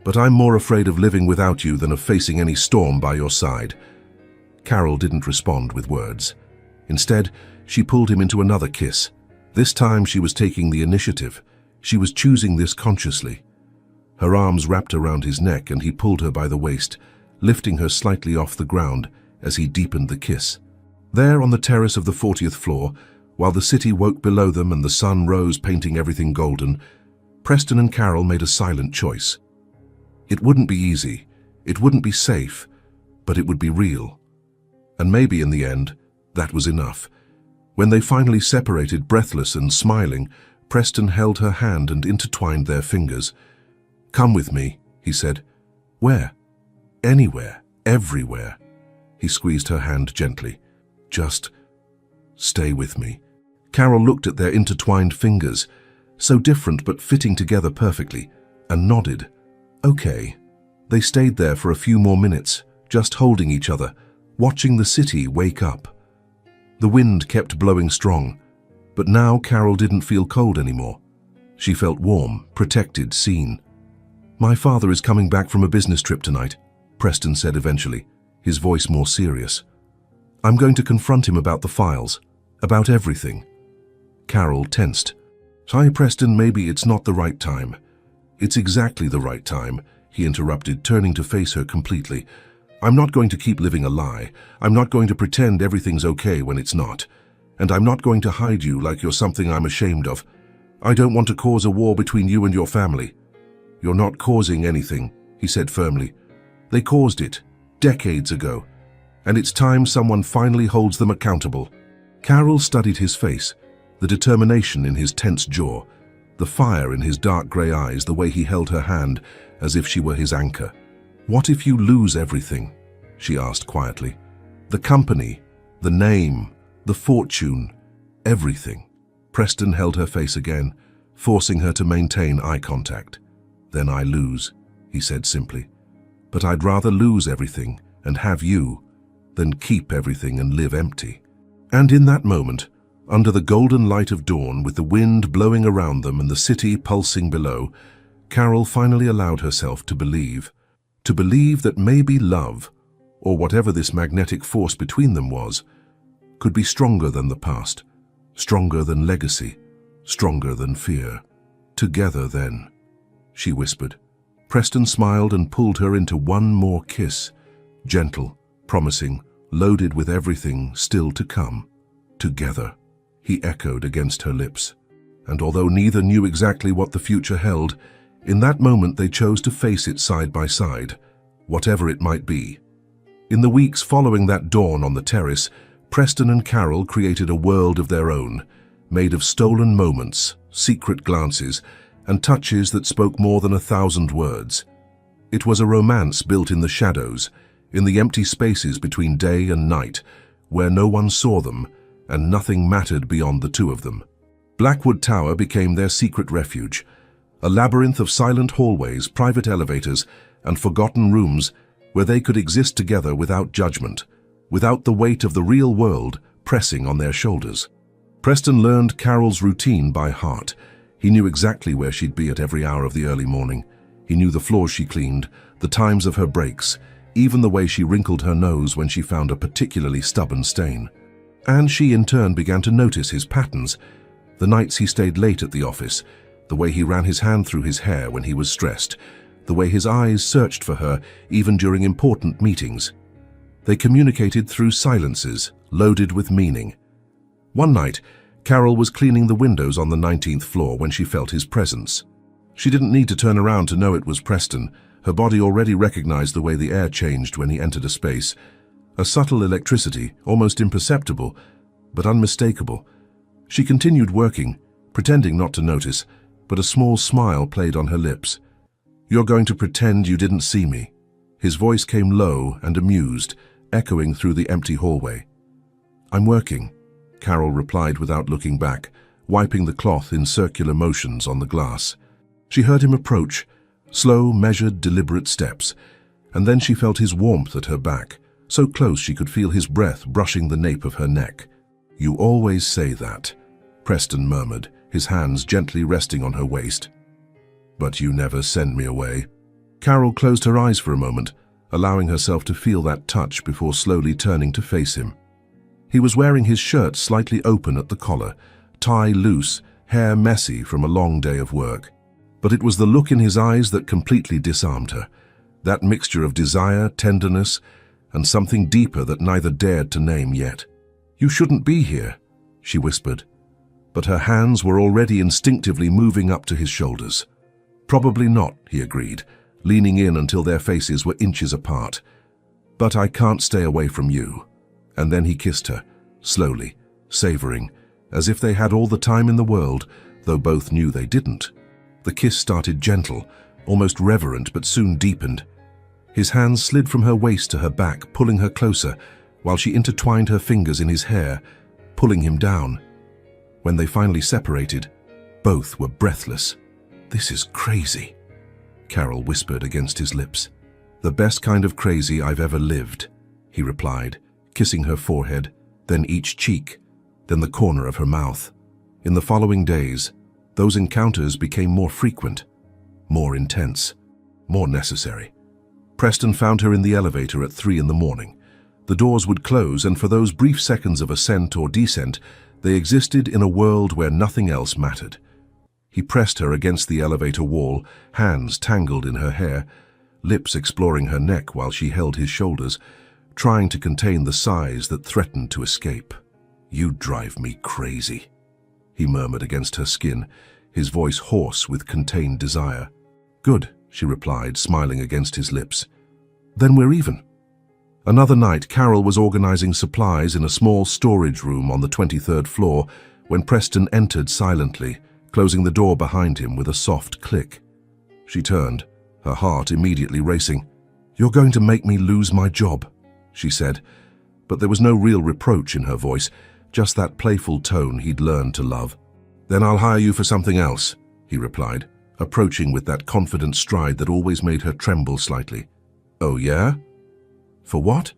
"But I'm more afraid of living without you than of facing any storm by your side." Carol didn't respond with words. Instead, she pulled him into another kiss. This time she was taking the initiative. She was choosing this consciously. Her arms wrapped around his neck and he pulled her by the waist, lifting her slightly off the ground as he deepened the kiss. There on the terrace of the 40th floor, while the city woke below them and the sun rose painting everything golden, Preston and Carol made a silent choice. It wouldn't be easy, it wouldn't be safe, but it would be real. And maybe in the end, that was enough. When they finally separated, breathless and smiling, Preston held her hand and intertwined their fingers. "Come with me," he said. "Where?" "Anywhere, everywhere." He squeezed her hand gently. "Just stay with me." Carol looked at their intertwined fingers, so different but fitting together perfectly, and nodded. "Okay." They stayed there for a few more minutes, just holding each other, watching the city wake up. The wind kept blowing strong, but now Carol didn't feel cold anymore. She felt warm, protected, seen. "My father is coming back from a business trip tonight," Preston said eventually, his voice more serious. "I'm going to confront him about the files, about everything." Carol tensed. "Hi, Preston, maybe it's not the right time." "It's exactly the right time," he interrupted, turning to face her completely. "I'm not going to keep living a lie. I'm not going to pretend everything's okay when it's not. And I'm not going to hide you like you're something I'm ashamed of. I don't want to cause a war between you and your family." "You're not causing anything," he said firmly. "They caused it, decades ago. And it's time someone finally holds them accountable." Carol studied his face, the determination in his tense jaw, the fire in his dark grey eyes, the way he held her hand as if she were his anchor. "What if you lose everything?" she asked quietly. "The company, the name, the fortune, everything." Preston held her face again, forcing her to maintain eye contact. "Then I lose," he said simply. "But I'd rather lose everything and have you than keep everything and live empty." And in that moment, under the golden light of dawn, with the wind blowing around them and the city pulsing below, Carol finally allowed herself to believe that maybe love, or whatever this magnetic force between them was, could be stronger than the past, stronger than legacy, stronger than fear. "Together then," she whispered. Preston smiled and pulled her into one more kiss, gentle, promising, loaded with everything still to come. "Together," he echoed against her lips. And although neither knew exactly what the future held, in that moment they chose to face it side by side, whatever it might be. In the weeks following that dawn on the terrace, Preston and Carol created a world of their own, made of stolen moments, secret glances, and touches that spoke more than 1,000 words. It was a romance built in the shadows, in the empty spaces between day and night, where no one saw them, and nothing mattered beyond the two of them. Blackwood Tower became their secret refuge, a labyrinth of silent hallways, private elevators, and forgotten rooms where they could exist together without judgment, without the weight of the real world pressing on their shoulders. Preston learned Carol's routine by heart. He knew exactly where she'd be at every hour of the early morning. He knew the floors she cleaned, the times of her breaks, even the way she wrinkled her nose when she found a particularly stubborn stain. And she in turn began to notice his patterns, the nights he stayed late at the office, the way he ran his hand through his hair when he was stressed, the way his eyes searched for her even during important meetings. They communicated through silences, loaded with meaning. One night, Carol was cleaning the windows on the 19th floor when she felt his presence. She didn't need to turn around to know it was Preston. Her body already recognized the way the air changed when he entered a space. A subtle electricity, almost imperceptible, but unmistakable. She continued working, pretending not to notice, but a small smile played on her lips. "You're going to pretend you didn't see me?" His voice came low and amused, echoing through the empty hallway. "I'm working," Carol replied without looking back, wiping the cloth in circular motions on the glass. She heard him approach, slow, measured, deliberate steps, and then she felt his warmth at her back, so close she could feel his breath brushing the nape of her neck. "You always say that," Preston murmured, his hands gently resting on her waist. "But you never send me away." Carol closed her eyes for a moment, allowing herself to feel that touch before slowly turning to face him. He was wearing his shirt slightly open at the collar, tie loose, hair messy from a long day of work. But it was the look in his eyes that completely disarmed her, that mixture of desire, tenderness, and something deeper that neither dared to name yet. "You shouldn't be here," she whispered. But her hands were already instinctively moving up to his shoulders. "Probably not," he agreed, leaning in until their faces were inches apart. "But I can't stay away from you." And then he kissed her, slowly, savoring, as if they had all the time in the world, though both knew they didn't. The kiss started gentle, almost reverent, but soon deepened. His hands slid from her waist to her back, pulling her closer, while she intertwined her fingers in his hair, pulling him down. When they finally separated, both were breathless. "This is crazy," Carol whispered against his lips. "The best kind of crazy I've ever lived," he replied, kissing her forehead, then each cheek, then the corner of her mouth. In the following days, those encounters became more frequent, more intense, more necessary. Preston found her in the elevator at 3 in the morning. The doors would close, and for those brief seconds of ascent or descent, they existed in a world where nothing else mattered. He pressed her against the elevator wall, hands tangled in her hair, lips exploring her neck while she held his shoulders, trying to contain the sighs that threatened to escape. "You drive me crazy," he murmured against her skin, his voice hoarse with contained desire. "Good," she replied, smiling against his lips. "Then we're even." Another night, Carol was organizing supplies in a small storage room on the 23rd floor when Preston entered silently, closing the door behind him with a soft click. She turned, her heart immediately racing. "You're going to make me lose my job," she said, but there was no real reproach in her voice, just that playful tone he'd learned to love. "Then I'll hire you for something else," he replied, approaching with that confident stride that always made her tremble slightly. "Oh, yeah? For what?"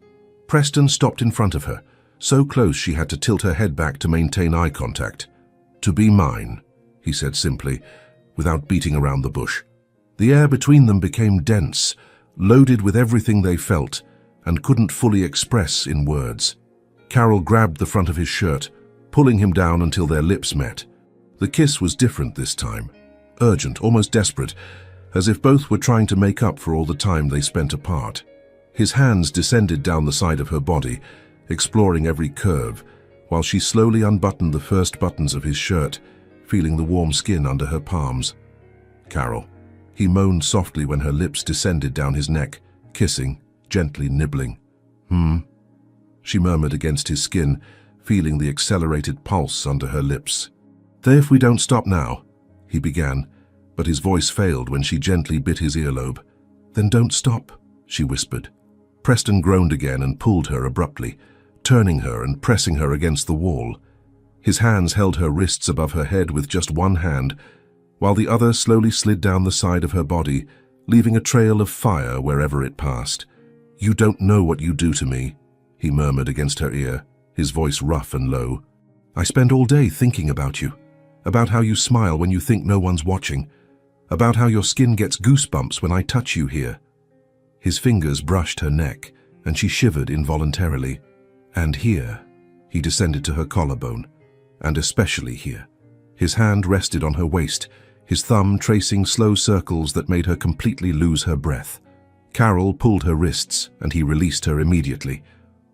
Preston stopped in front of her, so close she had to tilt her head back to maintain eye contact. "To be mine," he said simply, without beating around the bush. The air between them became dense, loaded with everything they felt and couldn't fully express in words. Carol grabbed the front of his shirt, pulling him down until their lips met. The kiss was different this time, urgent, almost desperate, as if both were trying to make up for all the time they spent apart. His hands descended down the side of her body, exploring every curve, while she slowly unbuttoned the first buttons of his shirt, feeling the warm skin under her palms. "Carol," he moaned softly when her lips descended down his neck, kissing, gently nibbling. She murmured against his skin, feeling the accelerated pulse under her lips. "Then if we don't stop now," he began, but his voice failed when she gently bit his earlobe. "Then don't stop," she whispered. Preston groaned again and pulled her abruptly, turning her and pressing her against the wall. His hands held her wrists above her head with just one hand, while the other slowly slid down the side of her body, leaving a trail of fire wherever it passed. "You don't know what you do to me," he murmured against her ear, his voice rough and low. "I spend all day thinking about you, about how you smile when you think no one's watching, about how your skin gets goosebumps when I touch you here." His fingers brushed her neck, and she shivered involuntarily. "And here," he descended to her collarbone, "and especially here." His hand rested on her waist, his thumb tracing slow circles that made her completely lose her breath. Carol pulled her wrists, and he released her immediately,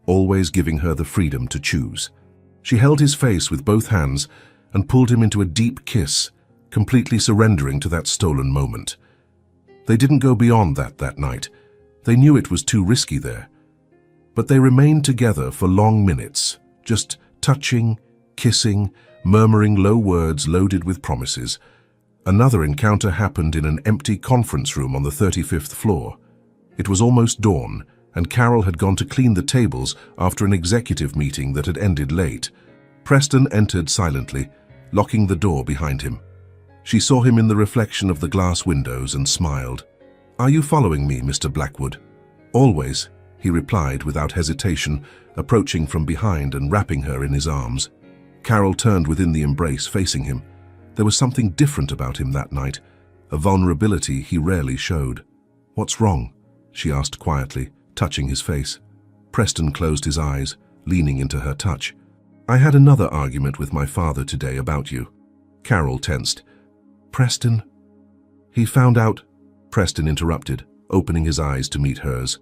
always giving her the freedom to choose. She held his face with both hands and pulled him into a deep kiss, completely surrendering to that stolen moment. They didn't go beyond that night. They knew it was too risky there. But they remained together for long minutes, just touching, kissing, murmuring low words loaded with promises. Another encounter happened in an empty conference room on the 35th floor. It was almost dawn, and Carol had gone to clean the tables after an executive meeting that had ended late. Preston entered silently, locking the door behind him. She saw him in the reflection of the glass windows and smiled. "Are you following me, Mr. Blackwood?" "Always," he replied without hesitation, approaching from behind and wrapping her in his arms. Carol turned within the embrace, facing him. There was something different about him that night, a vulnerability he rarely showed. "What's wrong?" she asked quietly, touching his face. Preston closed his eyes, leaning into her touch. "I had another argument with my father today about you." Carol tensed. "Preston?" "He found out—" Preston interrupted, opening his eyes to meet hers.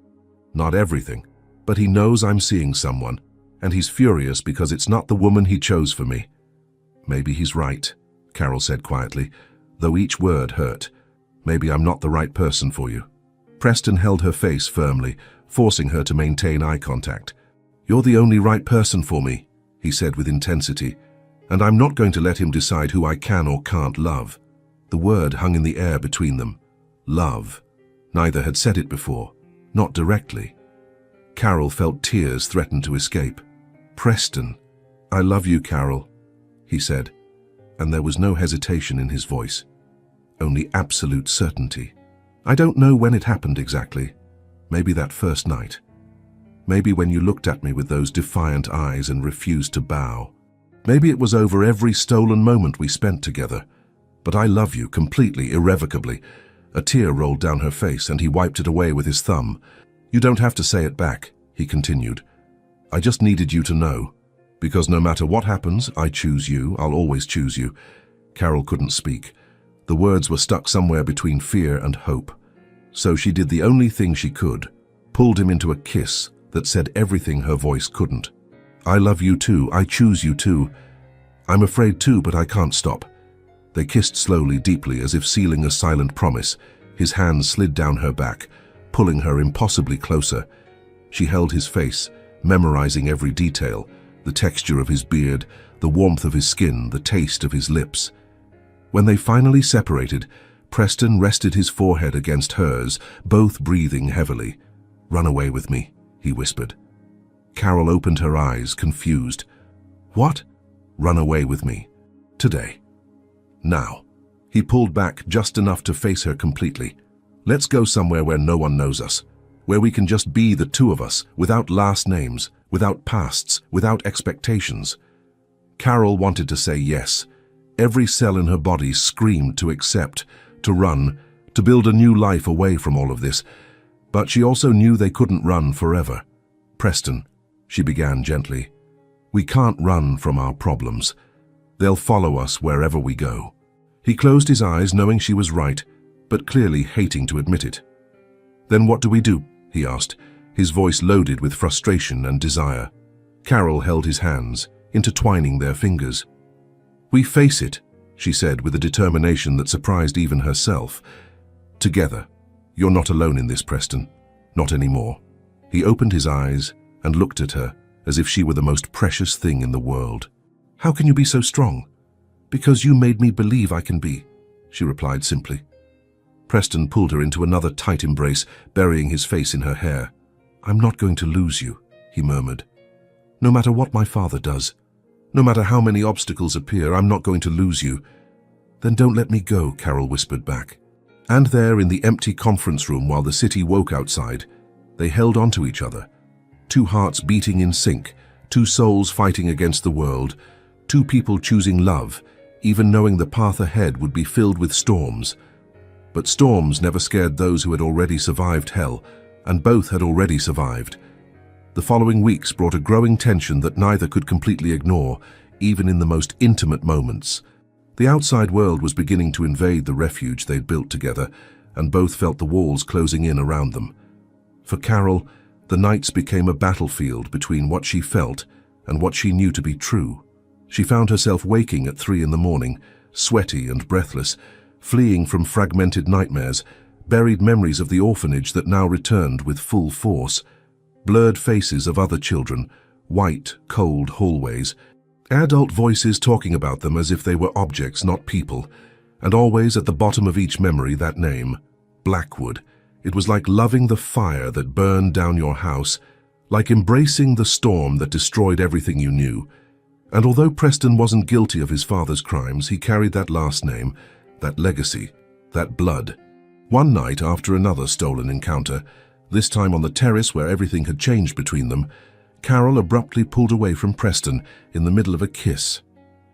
"Not everything, but he knows I'm seeing someone, and he's furious because it's not the woman he chose for me." "Maybe he's right," Carol said quietly, though each word hurt. "Maybe I'm not the right person for you." Preston held her face firmly, forcing her to maintain eye contact. "You're the only right person for me," he said with intensity, "and I'm not going to let him decide who I can or can't love." The word hung in the air between them. Love. Neither had said it before, not directly. Carol felt tears threaten to escape. "Preston, I love you, Carol," he said, and there was no hesitation in his voice, only absolute certainty. "I don't know when it happened exactly. Maybe that first night. Maybe when you looked at me with those defiant eyes and refused to bow. Maybe it was over every stolen moment we spent together. But I love you completely, irrevocably." A tear rolled down her face, and he wiped it away with his thumb. "You don't have to say it back," he continued. "I just needed you to know. Because no matter what happens, I choose you. I'll always choose you." Carol couldn't speak. The words were stuck somewhere between fear and hope. So she did the only thing she could, pulled him into a kiss that said everything her voice couldn't. "I love you too. I choose you too. I'm afraid too, but I can't stop." They kissed slowly, deeply, as if sealing a silent promise. His hands slid down her back, pulling her impossibly closer. She held his face, memorizing every detail, the texture of his beard, the warmth of his skin, the taste of his lips. When they finally separated, Preston rested his forehead against hers, both breathing heavily. "Run away with me," he whispered. Carol opened her eyes, confused. "What?" "Run away with me. Today. Now." He pulled back just enough to face her completely. "Let's go somewhere where no one knows us, where we can just be the two of us, without last names, without pasts, without expectations." Carol wanted to say yes. Every cell in her body screamed to accept, to run, to build a new life away from all of this. But she also knew they couldn't run forever. "Preston," she began gently, "we can't run from our problems. They'll follow us wherever we go." He closed his eyes, knowing she was right, but clearly hating to admit it. "Then what do we do?" he asked, his voice loaded with frustration and desire. Carol held his hands, intertwining their fingers. "We face it," she said with a determination that surprised even herself. "Together. You're not alone in this, Preston. Not anymore." He opened his eyes and looked at her as if she were the most precious thing in the world. "How can you be so strong?" "Because you made me believe I can be," she replied simply. Preston pulled her into another tight embrace, burying his face in her hair. "I'm not going to lose you," he murmured. "No matter what my father does, no matter how many obstacles appear, I'm not going to lose you." "Then don't let me go," Carol whispered back. And there in the empty conference room while the city woke outside, they held onto each other. Two hearts beating in sync, two souls fighting against the world, two people choosing love, even knowing the path ahead would be filled with storms. But storms never scared those who had already survived hell, and both had already survived. The following weeks brought a growing tension that neither could completely ignore, even in the most intimate moments. The outside world was beginning to invade the refuge they'd built together, and both felt the walls closing in around them. For Carol, the nights became a battlefield between what she felt and what she knew to be true. She found herself waking at 3 in the morning, sweaty and breathless, fleeing from fragmented nightmares, buried memories of the orphanage that now returned with full force, blurred faces of other children, white, cold hallways, adult voices talking about them as if they were objects, not people, and always at the bottom of each memory that name, Blackwood. It was like loving the fire that burned down your house, like embracing the storm that destroyed everything you knew. And although Preston wasn't guilty of his father's crimes, he carried that last name, that legacy, that blood. One night after another stolen encounter, this time on the terrace where everything had changed between them, Carol abruptly pulled away from Preston in the middle of a kiss.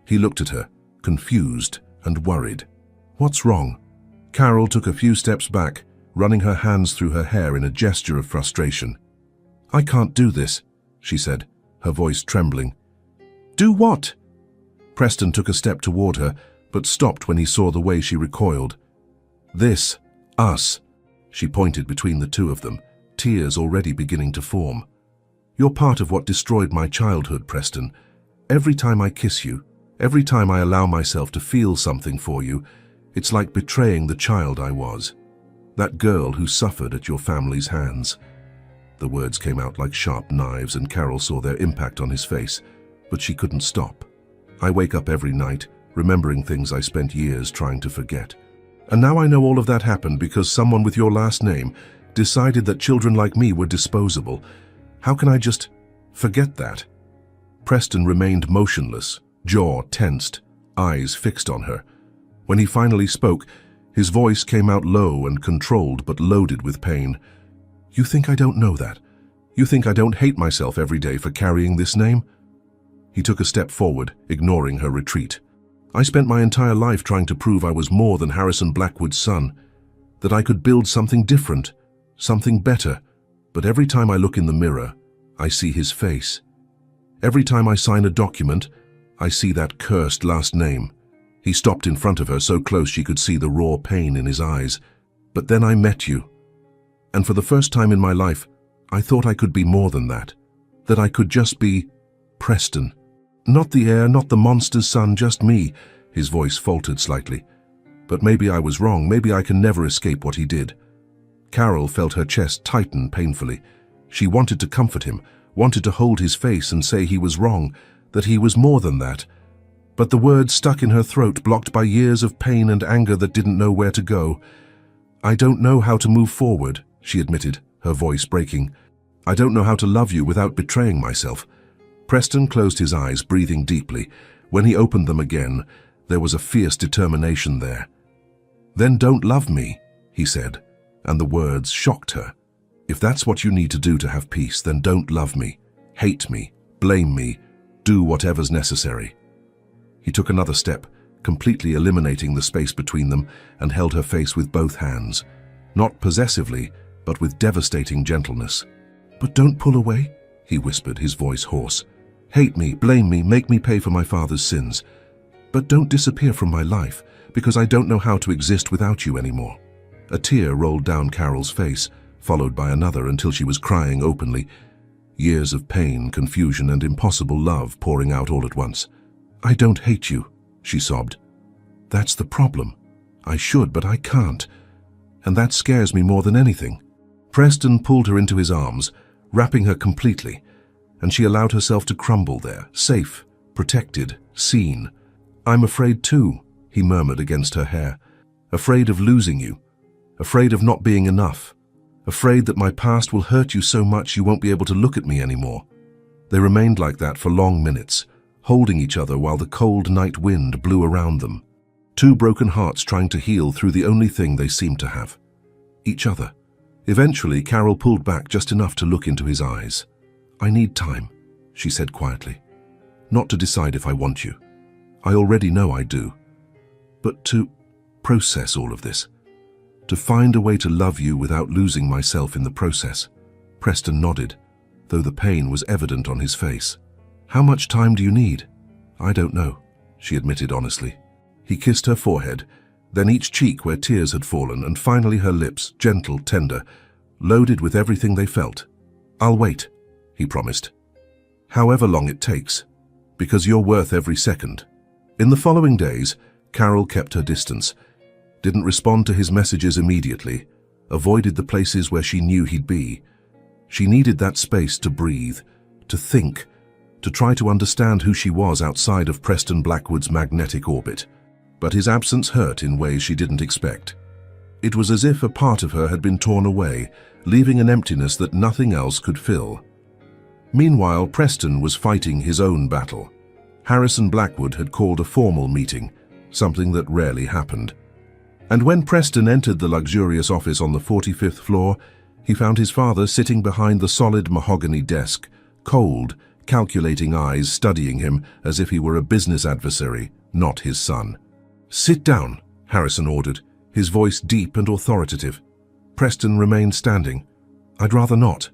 He looked at her, confused and worried. "What's wrong?" Carol took a few steps back, running her hands through her hair in a gesture of frustration. "I can't do this," she said, her voice trembling. "Do what?" Preston took a step toward her, but stopped when he saw the way she recoiled. "This, us," she pointed between the two of them, tears already beginning to form. "You're part of what destroyed my childhood, Preston. Every time I kiss you, every time I allow myself to feel something for you, it's like betraying the child I was. That girl who suffered at your family's hands." The words came out like sharp knives, and Carol saw their impact on his face, but she couldn't stop. "I wake up every night, remembering things I spent years trying to forget. And now I know all of that happened because someone with your last name decided that children like me were disposable. How can I just forget that?" Preston remained motionless, jaw tensed, eyes fixed on her. When he finally spoke, his voice came out low and controlled but loaded with pain. "You think I don't know that? You think I don't hate myself every day for carrying this name?" He took a step forward, ignoring her retreat. "I spent my entire life trying to prove I was more than Harrison Blackwood's son, that I could build something different, something better. But every time I look in the mirror, I see his face. Every time I sign a document, I see that cursed last name." He stopped in front of her so close she could see the raw pain in his eyes. "But then I met you. And for the first time in my life, I thought I could be more than that. That I could just be Preston. Not the heir, not the monster's son, just me." His voice faltered slightly. "But maybe I was wrong. Maybe I can never escape what he did." Carol felt her chest tighten painfully. She wanted to comfort him, wanted to hold his face and say he was wrong, that he was more than that. But the words stuck in her throat, blocked by years of pain and anger that didn't know where to go. "I don't know how to move forward," she admitted, her voice breaking. "I don't know how to love you without betraying myself." Preston closed his eyes, breathing deeply. When he opened them again, there was a fierce determination there. "Then don't love me," he said, and the words shocked her. "If that's what you need to do to have peace, then don't love me. Hate me, blame me, do whatever's necessary." He took another step, completely eliminating the space between them, and held her face with both hands, not possessively, but with devastating gentleness. "But don't pull away," he whispered, his voice hoarse. "Hate me, blame me, make me pay for my father's sins. But don't disappear from my life, because I don't know how to exist without you anymore." A tear rolled down Carol's face, followed by another until she was crying openly. Years of pain, confusion, and impossible love pouring out all at once. "I don't hate you," she sobbed. "That's the problem. I should, but I can't. And that scares me more than anything." Preston pulled her into his arms, wrapping her completely, and she allowed herself to crumble there, safe, protected, seen. "I'm afraid too," he murmured against her hair. "Afraid of losing you. Afraid of not being enough. Afraid that my past will hurt you so much you won't be able to look at me anymore." They remained like that for long minutes, holding each other while the cold night wind blew around them. Two broken hearts trying to heal through the only thing they seemed to have: each other. Eventually, Carol pulled back just enough to look into his eyes. "I need time," she said quietly. "Not to decide if I want you. I already know I do. But to process all of this. To find a way to love you without losing myself in the process." Preston nodded, though the pain was evident on his face. "How much time do you need?" "I don't know," she admitted honestly. He kissed her forehead, then each cheek where tears had fallen, and finally her lips, gentle, tender, loaded with everything they felt. "I'll wait," he promised. "However long it takes, because you're worth every second." In the following days, Carol kept her distance, didn't respond to his messages immediately, avoided the places where she knew he'd be. She needed that space to breathe, to think, to try to understand who she was outside of Preston Blackwood's magnetic orbit. But his absence hurt in ways she didn't expect. It was as if a part of her had been torn away, leaving an emptiness that nothing else could fill. Meanwhile, Preston was fighting his own battle. Harrison Blackwood had called a formal meeting, something that rarely happened. And when Preston entered the luxurious office on the 45th floor, he found his father sitting behind the solid mahogany desk, cold, calculating eyes studying him as if he were a business adversary, not his son. "Sit down," Harrison ordered, his voice deep and authoritative. Preston remained standing. "I'd rather not."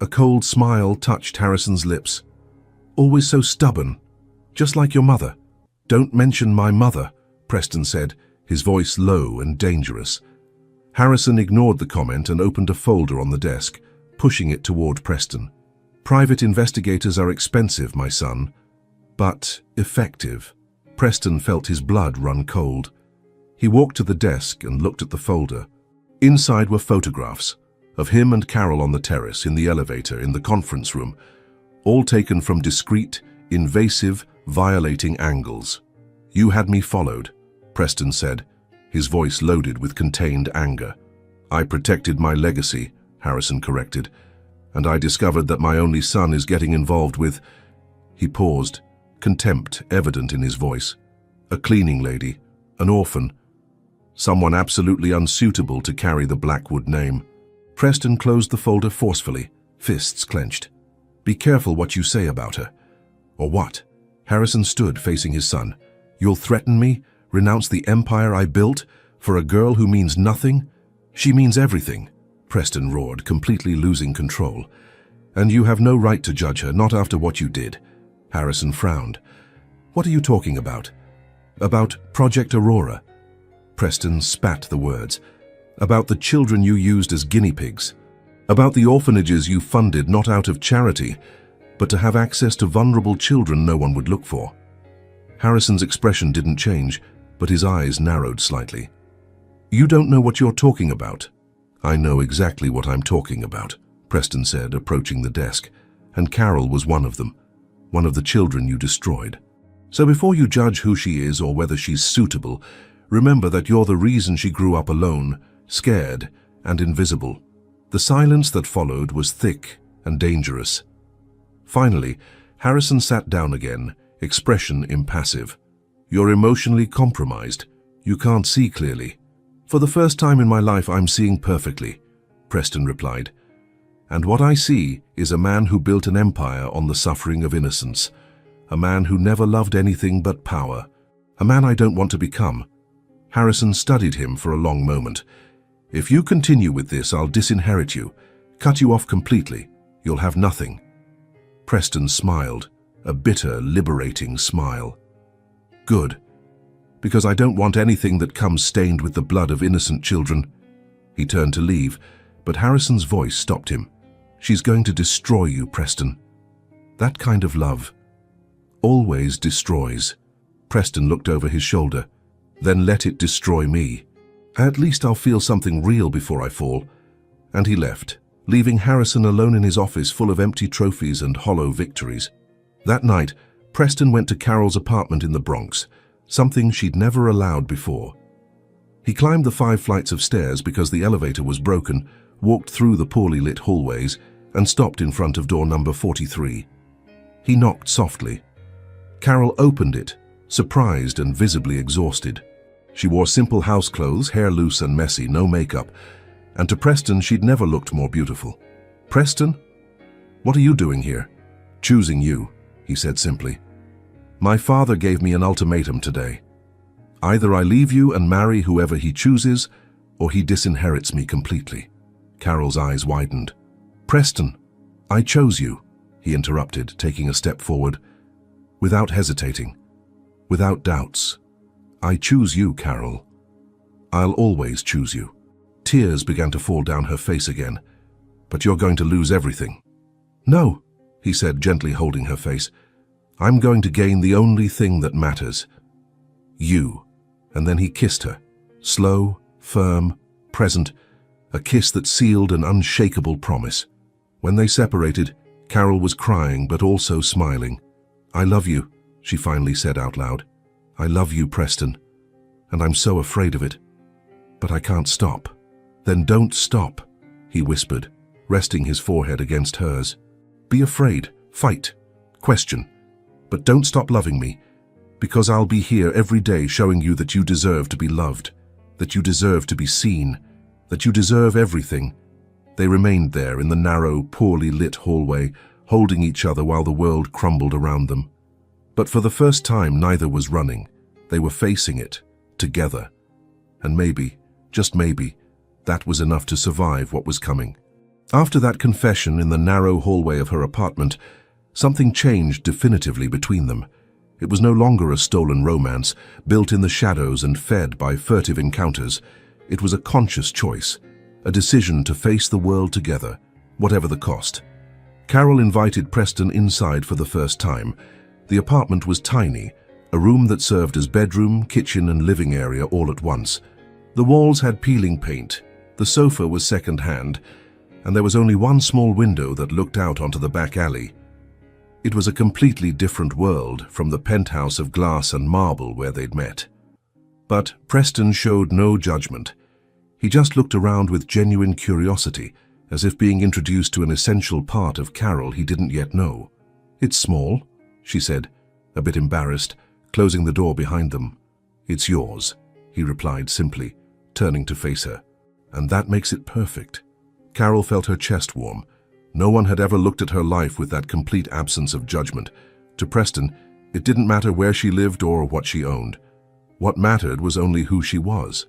A cold smile touched Harrison's lips. "Always so stubborn. Just like your mother." "Don't mention my mother," Preston said, his voice low and dangerous. Harrison ignored the comment and opened a folder on the desk, pushing it toward Preston. "Private investigators are expensive, my son, but effective." Preston felt his blood run cold. He walked to the desk and looked at the folder. Inside were photographs of him and Carol on the terrace, in the elevator, in the conference room, all taken from discreet, invasive, violating angles. "You had me followed," Preston said, his voice loaded with contained anger. "I protected my legacy," Harrison corrected, "and I discovered that my only son is getting involved with—" He paused, contempt evident in his voice. "A cleaning lady, an orphan, someone absolutely unsuitable to carry the Blackwood name." Preston closed the folder forcefully, fists clenched. "Be careful what you say about her." "Or what?" Harrison stood facing his son. "You'll threaten me, renounce the empire I built, for a girl who means nothing?" "She means everything," Preston roared, completely losing control. "And you have no right to judge her, not after what you did." Harrison frowned. "What are you talking about?" "About Project Aurora." Preston spat the words. "About the children you used as guinea pigs. About the orphanages you funded not out of charity, but to have access to vulnerable children no one would look for." Harrison's expression didn't change, but his eyes narrowed slightly. "You don't know what you're talking about." "I know exactly what I'm talking about," Preston said, approaching the desk. "And Carol was one of them. One of the children you destroyed." So before you judge who she is or whether she's suitable, remember that you're the reason she grew up alone, scared, and invisible. The silence that followed was thick and dangerous. Finally, Harrison sat down again, expression impassive. You're emotionally compromised. You can't see clearly. For the first time in my life, I'm seeing perfectly, Preston replied. And what I see is a man who built an empire on the suffering of innocence. A man who never loved anything but power. A man I don't want to become. Harrison studied him for a long moment. If you continue with this, I'll disinherit you, cut you off completely. You'll have nothing. Preston smiled, a bitter, liberating smile. Good, because I don't want anything that comes stained with the blood of innocent children. He turned to leave, but Harrison's voice stopped him. She's going to destroy you, Preston. That kind of love always destroys. Preston looked over his shoulder. Then let it destroy me. At least I'll feel something real before I fall. And he left, leaving Harrison alone in his office full of empty trophies and hollow victories. That night, Preston went to Carol's apartment in the Bronx, something she'd never allowed before. He climbed the 5 flights of stairs because the elevator was broken, walked through the poorly lit hallways, and stopped in front of door number 43. He knocked softly. Carol opened it, surprised and visibly exhausted. She wore simple house clothes, hair loose and messy, no makeup, and to Preston she'd never looked more beautiful. "Preston? What are you doing here?" "Choosing you," he said simply. "My father gave me an ultimatum today. Either I leave you and marry whoever he chooses, or he disinherits me completely." Carol's eyes widened. "Preston, I chose you," he interrupted, taking a step forward. Without hesitating, without doubts. "I choose you, Carol. I'll always choose you." Tears began to fall down her face again. "But you're going to lose everything." "No," he said, gently holding her face. "I'm going to gain the only thing that matters. You." And then he kissed her. Slow, firm, present, a kiss that sealed an unshakable promise. When they separated, Carol was crying but also smiling. "I love you," she finally said out loud. "I love you, Preston, and I'm so afraid of it. But I can't stop." "Then don't stop," he whispered, resting his forehead against hers. "Be afraid, fight, question, but don't stop loving me, because I'll be here every day showing you that you deserve to be loved, that you deserve to be seen, that you deserve everything." They remained there in the narrow, poorly lit hallway, holding each other while the world crumbled around them. But for the first time, neither was running. They were facing it, together. And maybe, just maybe, that was enough to survive what was coming. After that confession in the narrow hallway of her apartment, something changed definitively between them. It was no longer a stolen romance, built in the shadows and fed by furtive encounters. It was a conscious choice, a decision to face the world together, whatever the cost. Carol invited Preston inside for the first time. The apartment was tiny, a room that served as bedroom, kitchen, and living area all at once. The walls had peeling paint, the sofa was second-hand, and there was only one small window that looked out onto the back alley. It was a completely different world from the penthouse of glass and marble where they'd met. But Preston showed no judgment. He just looked around with genuine curiosity, as if being introduced to an essential part of Carol he didn't yet know. "It's small," she said, a bit embarrassed, closing the door behind them. "It's yours," he replied simply, turning to face her. "And that makes it perfect." Carol felt her chest warm. No one had ever looked at her life with that complete absence of judgment. To Preston, it didn't matter where she lived or what she owned. What mattered was only who she was.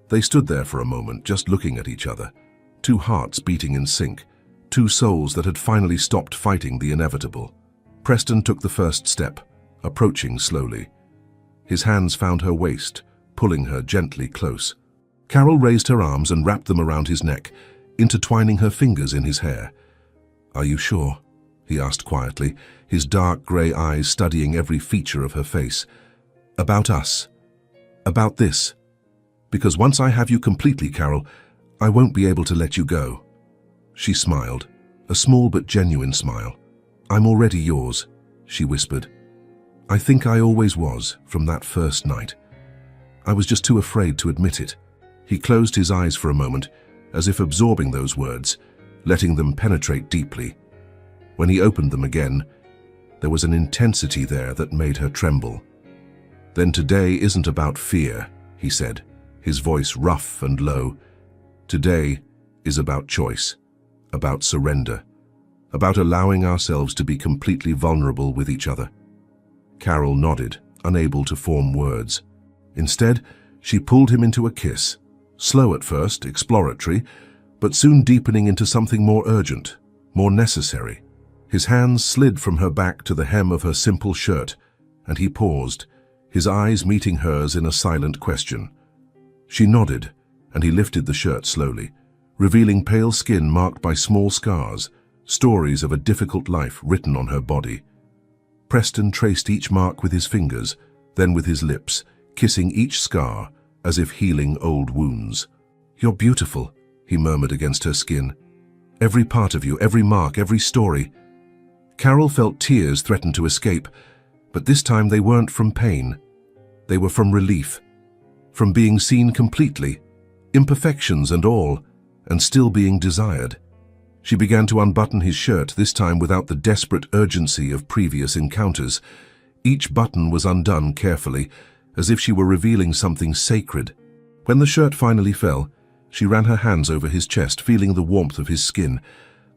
They stood there for a moment, just looking at each other. Two hearts beating in sync, two souls that had finally stopped fighting the inevitable. Preston took the first step, approaching slowly. His hands found her waist, pulling her gently close. Carol raised her arms and wrapped them around his neck, intertwining her fingers in his hair. "Are you sure?" he asked quietly, his dark grey eyes studying every feature of her face. "About us. About this. Because once I have you completely, Carol, I won't be able to let you go." She smiled, a small but genuine smile. "I'm already yours," she whispered. I think I always was, from that first night. I was just too afraid to admit it. He closed his eyes for a moment, as if absorbing those words, letting them penetrate deeply. When he opened them again, there was an intensity there that made her tremble. "Then today isn't about fear," he said, his voice rough and low. "Today is about choice, about surrender, about allowing ourselves to be completely vulnerable with each other." Carol nodded, unable to form words. Instead, she pulled him into a kiss, slow at first, exploratory, but soon deepening into something more urgent, more necessary. His hands slid from her back to the hem of her simple shirt, and he paused, his eyes meeting hers in a silent question. She nodded, and he lifted the shirt slowly, revealing pale skin marked by small scars, stories of a difficult life written on her body. Preston traced each mark with his fingers, then with his lips, kissing each scar as if healing old wounds. "You're beautiful," he murmured against her skin. "Every part of you, every mark, every story." Carol felt tears threaten to escape, but this time they weren't from pain. They were from relief, from being seen completely, imperfections and all, and still being desired. She began to unbutton his shirt, this time without the desperate urgency of previous encounters. Each button was undone carefully, as if she were revealing something sacred. When the shirt finally fell, she ran her hands over his chest, feeling the warmth of his skin,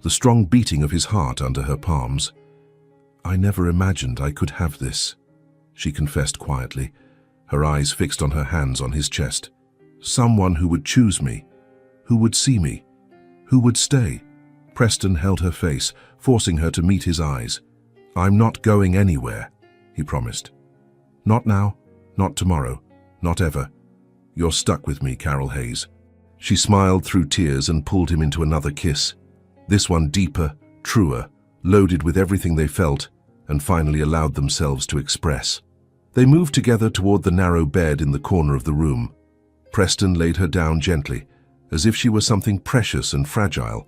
the strong beating of his heart under her palms. "I never imagined I could have this," she confessed quietly, her eyes fixed on her hands on his chest. "Someone who would choose me, who would see me, who would stay." Preston held her face, forcing her to meet his eyes. "I'm not going anywhere," he promised. "Not now, not tomorrow, not ever. You're stuck with me, Carol Hayes." She smiled through tears and pulled him into another kiss. This one deeper, truer, loaded with everything they felt, and finally allowed themselves to express. They moved together toward the narrow bed in the corner of the room. Preston laid her down gently, as if she were something precious and fragile,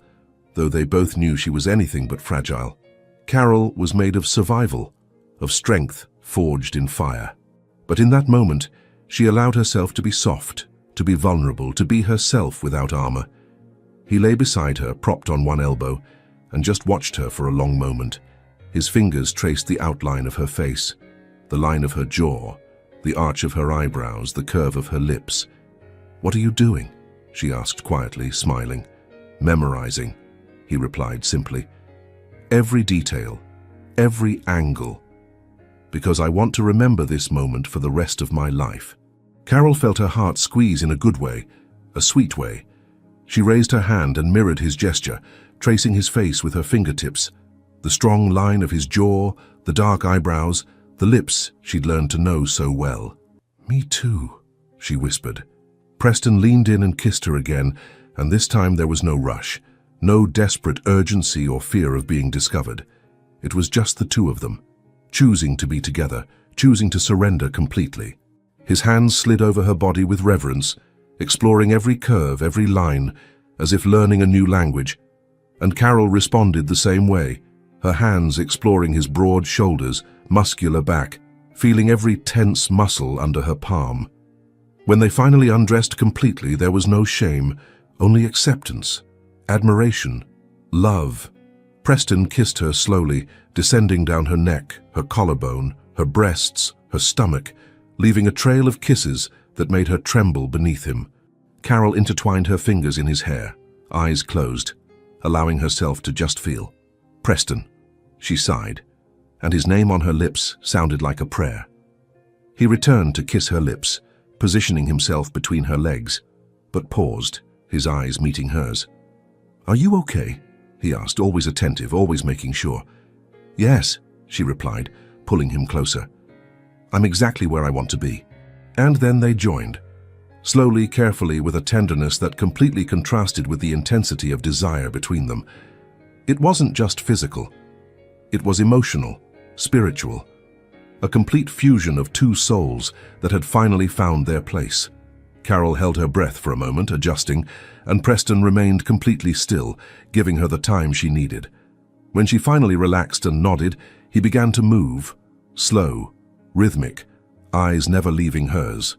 though they both knew she was anything but fragile. Carol was made of survival, of strength forged in fire. But in that moment, she allowed herself to be soft, to be vulnerable, to be herself without armor. He lay beside her, propped on one elbow, and just watched her for a long moment. His fingers traced the outline of her face, the line of her jaw, the arch of her eyebrows, the curve of her lips. "What are you doing?" she asked quietly, smiling. "Memorizing," he replied simply. "Every detail, every angle, because I want to remember this moment for the rest of my life." Carol felt her heart squeeze in a good way, a sweet way. She raised her hand and mirrored his gesture, tracing his face with her fingertips. The strong line of his jaw, the dark eyebrows, the lips she'd learned to know so well. "Me too," she whispered. Preston leaned in and kissed her again, and this time there was no rush, no desperate urgency or fear of being discovered. It was just the two of them, choosing to be together, choosing to surrender completely. His hands slid over her body with reverence, exploring every curve, every line, as if learning a new language. And Carol responded the same way, her hands exploring his broad shoulders, muscular back, feeling every tense muscle under her palm. When they finally undressed completely, there was no shame, only acceptance, admiration, love. Preston kissed her slowly, descending down her neck, her collarbone, her breasts, her stomach, leaving a trail of kisses that made her tremble beneath him. Carol intertwined her fingers in his hair, eyes closed, allowing herself to just feel. "Preston," she sighed, and his name on her lips sounded like a prayer. He returned to kiss her lips, positioning himself between her legs, but paused, his eyes meeting hers. "Are you okay?" he asked, always attentive, always making sure. "Yes," she replied, pulling him closer. "I'm exactly where I want to be." And then they joined, slowly, carefully, with a tenderness that completely contrasted with the intensity of desire between them. It wasn't just physical. It was emotional, spiritual, a complete fusion of two souls that had finally found their place. Carol held her breath for a moment, adjusting, and Preston remained completely still, giving her the time she needed. When she finally relaxed and nodded, he began to move, slow, rhythmic, eyes never leaving hers.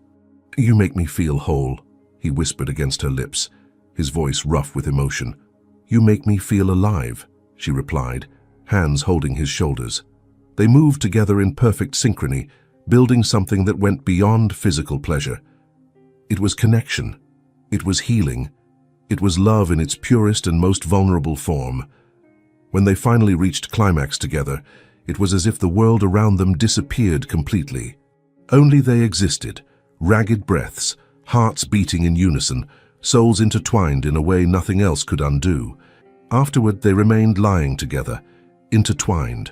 "You make me feel whole," he whispered against her lips, his voice rough with emotion. "You make me feel alive," she replied, hands holding his shoulders. They moved together in perfect synchrony, building something that went beyond physical pleasure. It was connection. It was healing. It was love in its purest and most vulnerable form. When they finally reached climax together, it was as if the world around them disappeared completely. Only they existed, ragged breaths, hearts beating in unison, souls intertwined in a way nothing else could undo. Afterward, they remained lying together, intertwined.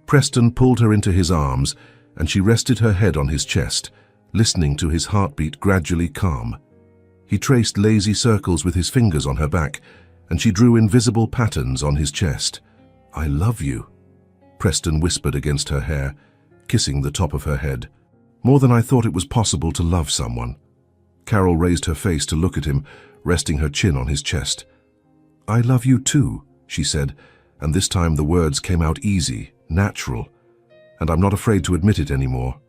Preston pulled her into his arms, and she rested her head on his chest, listening to his heartbeat gradually calm. He traced lazy circles with his fingers on her back, and she drew invisible patterns on his chest. "I love you," Preston whispered against her hair, kissing the top of her head. "More than I thought it was possible to love someone." Carol raised her face to look at him, resting her chin on his chest. "I love you too," she said, and this time the words came out easy, natural, and I'm not afraid to admit it anymore.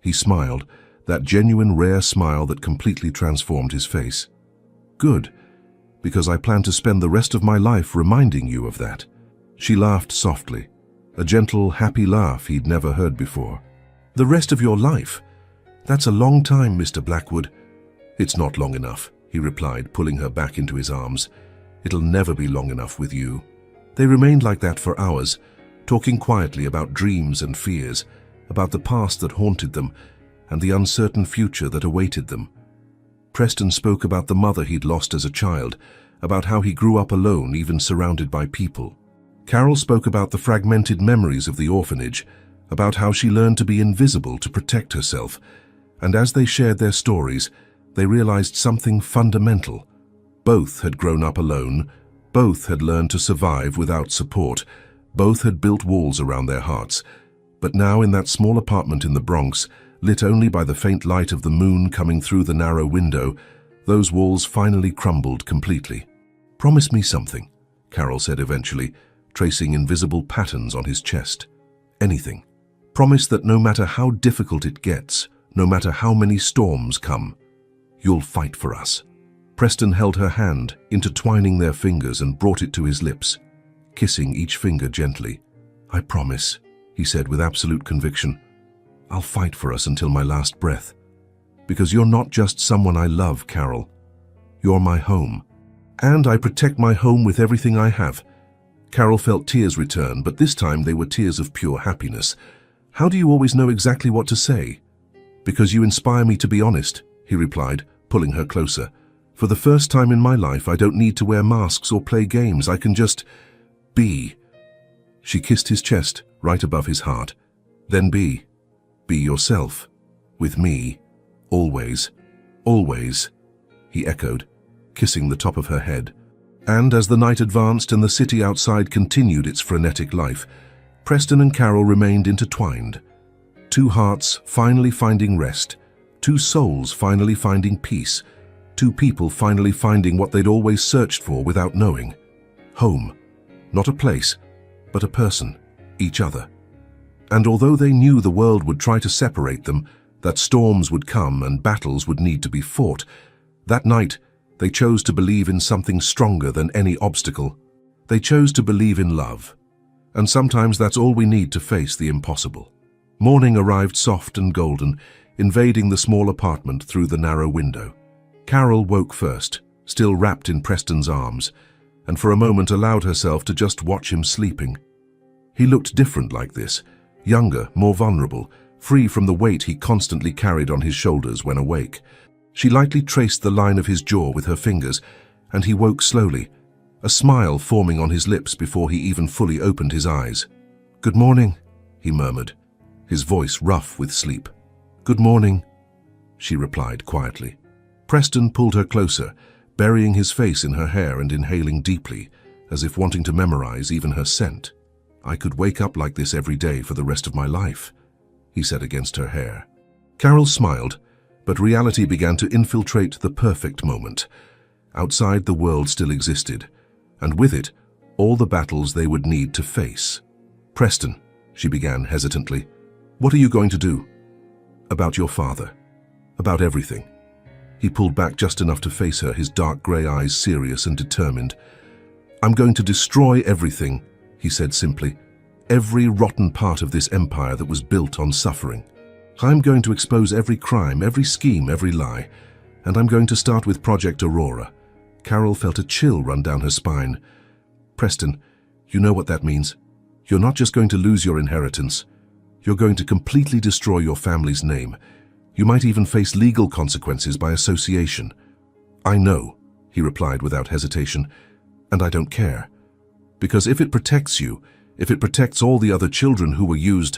He smiled, that genuine, rare smile that completely transformed his face. "Good, because I plan to spend the rest of my life reminding you of that." She laughed softly, a gentle, happy laugh he'd never heard before. "The rest of your life? That's a long time, Mr. Blackwood." "It's not long enough," he replied, pulling her back into his arms. "It'll never be long enough with you." They remained like that for hours, talking quietly about dreams and fears, about the past that haunted them, and the uncertain future that awaited them. Preston spoke about the mother he'd lost as a child, about how he grew up alone, even surrounded by people. Carol spoke about the fragmented memories of the orphanage, about how she learned to be invisible to protect herself, and as they shared their stories, they realized something fundamental. Both had grown up alone, both had learned to survive without support, both had built walls around their hearts, but now in that small apartment in the Bronx, lit only by the faint light of the moon coming through the narrow window, those walls finally crumbled completely. "Promise me something," Carol said eventually, tracing invisible patterns on his chest. "Anything. Promise that no matter how difficult it gets, no matter how many storms come, you'll fight for us." Preston held her hand, intertwining their fingers, and brought it to his lips, kissing each finger gently. "I promise," he said with absolute conviction. "I'll fight for us until my last breath. Because you're not just someone I love, Carol. You're my home. And I protect my home with everything I have." Carol felt tears return, but this time they were tears of pure happiness. "How do you always know exactly what to say?" "Because you inspire me to be honest," he replied, pulling her closer. "For the first time in my life, I don't need to wear masks or play games. I can just be." She kissed his chest, right above his heart. "Then be. Be yourself. With me. Always. Always," he echoed, kissing the top of her head. And as the night advanced and the city outside continued its frenetic life, Preston and Carol remained intertwined. Two hearts finally finding rest, two souls finally finding peace, two people finally finding what they'd always searched for without knowing. Home. Not a place, but a person, each other. And although they knew the world would try to separate them, that storms would come and battles would need to be fought, that night they chose to believe in something stronger than any obstacle. They chose to believe in love. And sometimes that's all we need to face the impossible. Morning arrived soft and golden, invading the small apartment through the narrow window. Carol woke first, still wrapped in Preston's arms, and for a moment allowed herself to just watch him sleeping. He looked different like this, younger, more vulnerable, free from the weight he constantly carried on his shoulders when awake. She lightly traced the line of his jaw with her fingers, and he woke slowly, a smile forming on his lips before he even fully opened his eyes. "Good morning," he murmured, his voice rough with sleep. "Good morning," she replied quietly. Preston pulled her closer, burying his face in her hair and inhaling deeply, as if wanting to memorize even her scent. "I could wake up like this every day for the rest of my life," he said against her hair. Carol smiled, but reality began to infiltrate the perfect moment. Outside, the world still existed, and with it, all the battles they would need to face. "Preston," she began hesitantly, "what are you going to do?" About your father. About everything. He pulled back just enough to face her, his dark grey eyes serious and determined. I'm going to destroy everything, he said simply. Every rotten part of this empire that was built on suffering. I'm going to expose every crime, every scheme, every lie. And I'm going to start with Project Aurora. Carol felt a chill run down her spine. Preston, you know what that means. You're not just going to lose your inheritance. You're going to completely destroy your family's name. You might even face legal consequences by association. I know, he replied without hesitation, and I don't care. Because if it protects you, if it protects all the other children who were used,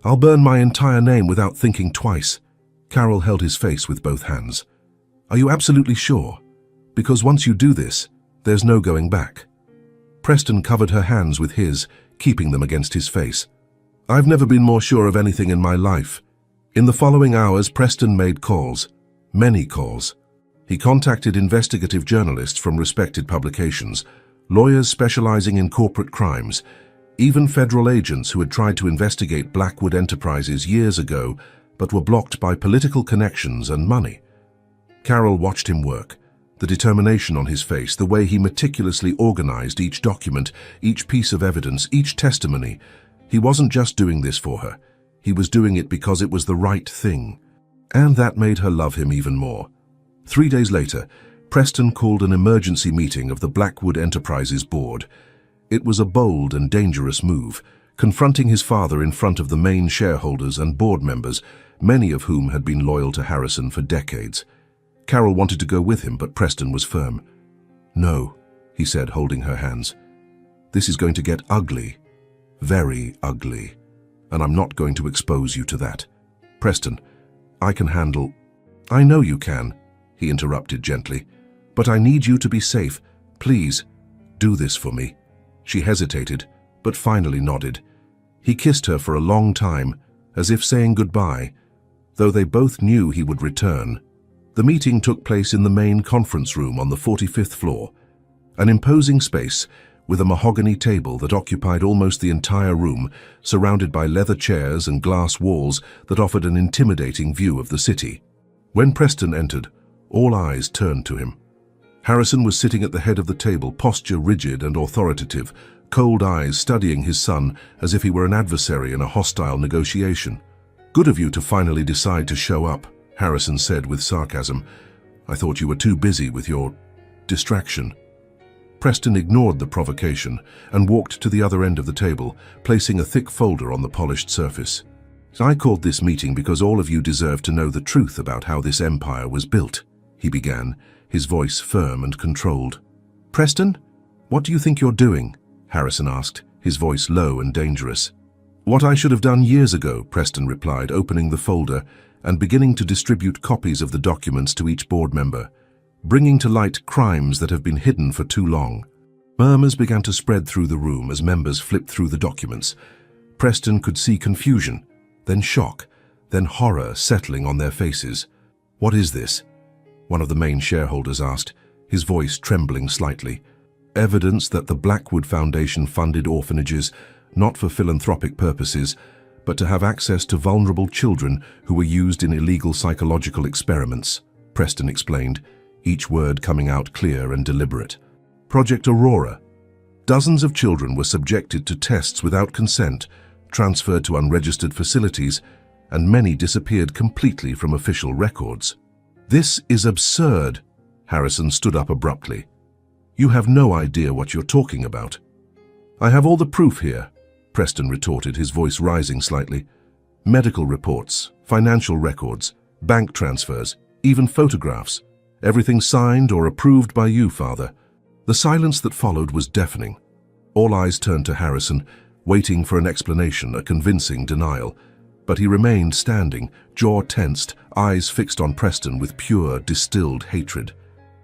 I'll burn my entire name without thinking twice. Carol held his face with both hands. Are you absolutely sure? Because once you do this, there's no going back. Preston covered her hands with his, keeping them against his face. I've never been more sure of anything in my life. In the following hours, Preston made calls. Many calls. He contacted investigative journalists from respected publications, lawyers specializing in corporate crimes, even federal agents who had tried to investigate Blackwood Enterprises years ago but were blocked by political connections and money. Carol watched him work, the determination on his face, the way he meticulously organized each document, each piece of evidence, each testimony. He wasn't just doing this for her. He was doing it because it was the right thing. And that made her love him even more. 3 days later, Preston called an emergency meeting of the Blackwood Enterprises board. It was a bold and dangerous move, confronting his father in front of the main shareholders and board members, many of whom had been loyal to Harrison for decades. Carol wanted to go with him, but Preston was firm. No, he said, holding her hands. This is going to get ugly. Very ugly. And I'm not going to expose you to that. Preston, I can handle... I know you can, he interrupted gently. But I need you to be safe. Please, do this for me. She hesitated, but finally nodded. He kissed her for a long time, as if saying goodbye, though they both knew he would return. The meeting took place in the main conference room on the 45th floor, an imposing space with a mahogany table that occupied almost the entire room, surrounded by leather chairs and glass walls that offered an intimidating view of the city. When Preston entered, all eyes turned to him. Harrison was sitting at the head of the table, posture rigid and authoritative, cold eyes studying his son as if he were an adversary in a hostile negotiation. Good of you to finally decide to show up, Harrison said with sarcasm. I thought you were too busy with your distraction. Preston ignored the provocation and walked to the other end of the table, placing a thick folder on the polished surface. I called this meeting because all of you deserve to know the truth about how this empire was built, he began, his voice firm and controlled. Preston, what do you think you're doing? Harrison asked, his voice low and dangerous. What I should have done years ago, Preston replied, opening the folder and beginning to distribute copies of the documents to each board member, bringing to light crimes that have been hidden for too long. Murmurs began to spread through the room as members flipped through the documents. Preston could see confusion, then shock, then horror settling on their faces. What is this? One of the main shareholders asked, his voice trembling slightly. Evidence that the Blackwood Foundation funded orphanages, not for philanthropic purposes, but to have access to vulnerable children who were used in illegal psychological experiments, Preston explained, each word coming out clear and deliberate. Project Aurora. Dozens of children were subjected to tests without consent, transferred to unregistered facilities, and many disappeared completely from official records. This is absurd, Harrison stood up abruptly. You have no idea what you're talking about. I have all the proof here, Preston retorted, his voice rising slightly. Medical reports, financial records, bank transfers, even photographs. Everything signed or approved by you, Father. The silence that followed was deafening. All eyes turned to Harrison, waiting for an explanation, a convincing denial. But he remained standing, jaw tensed, eyes fixed on Preston with pure, distilled hatred.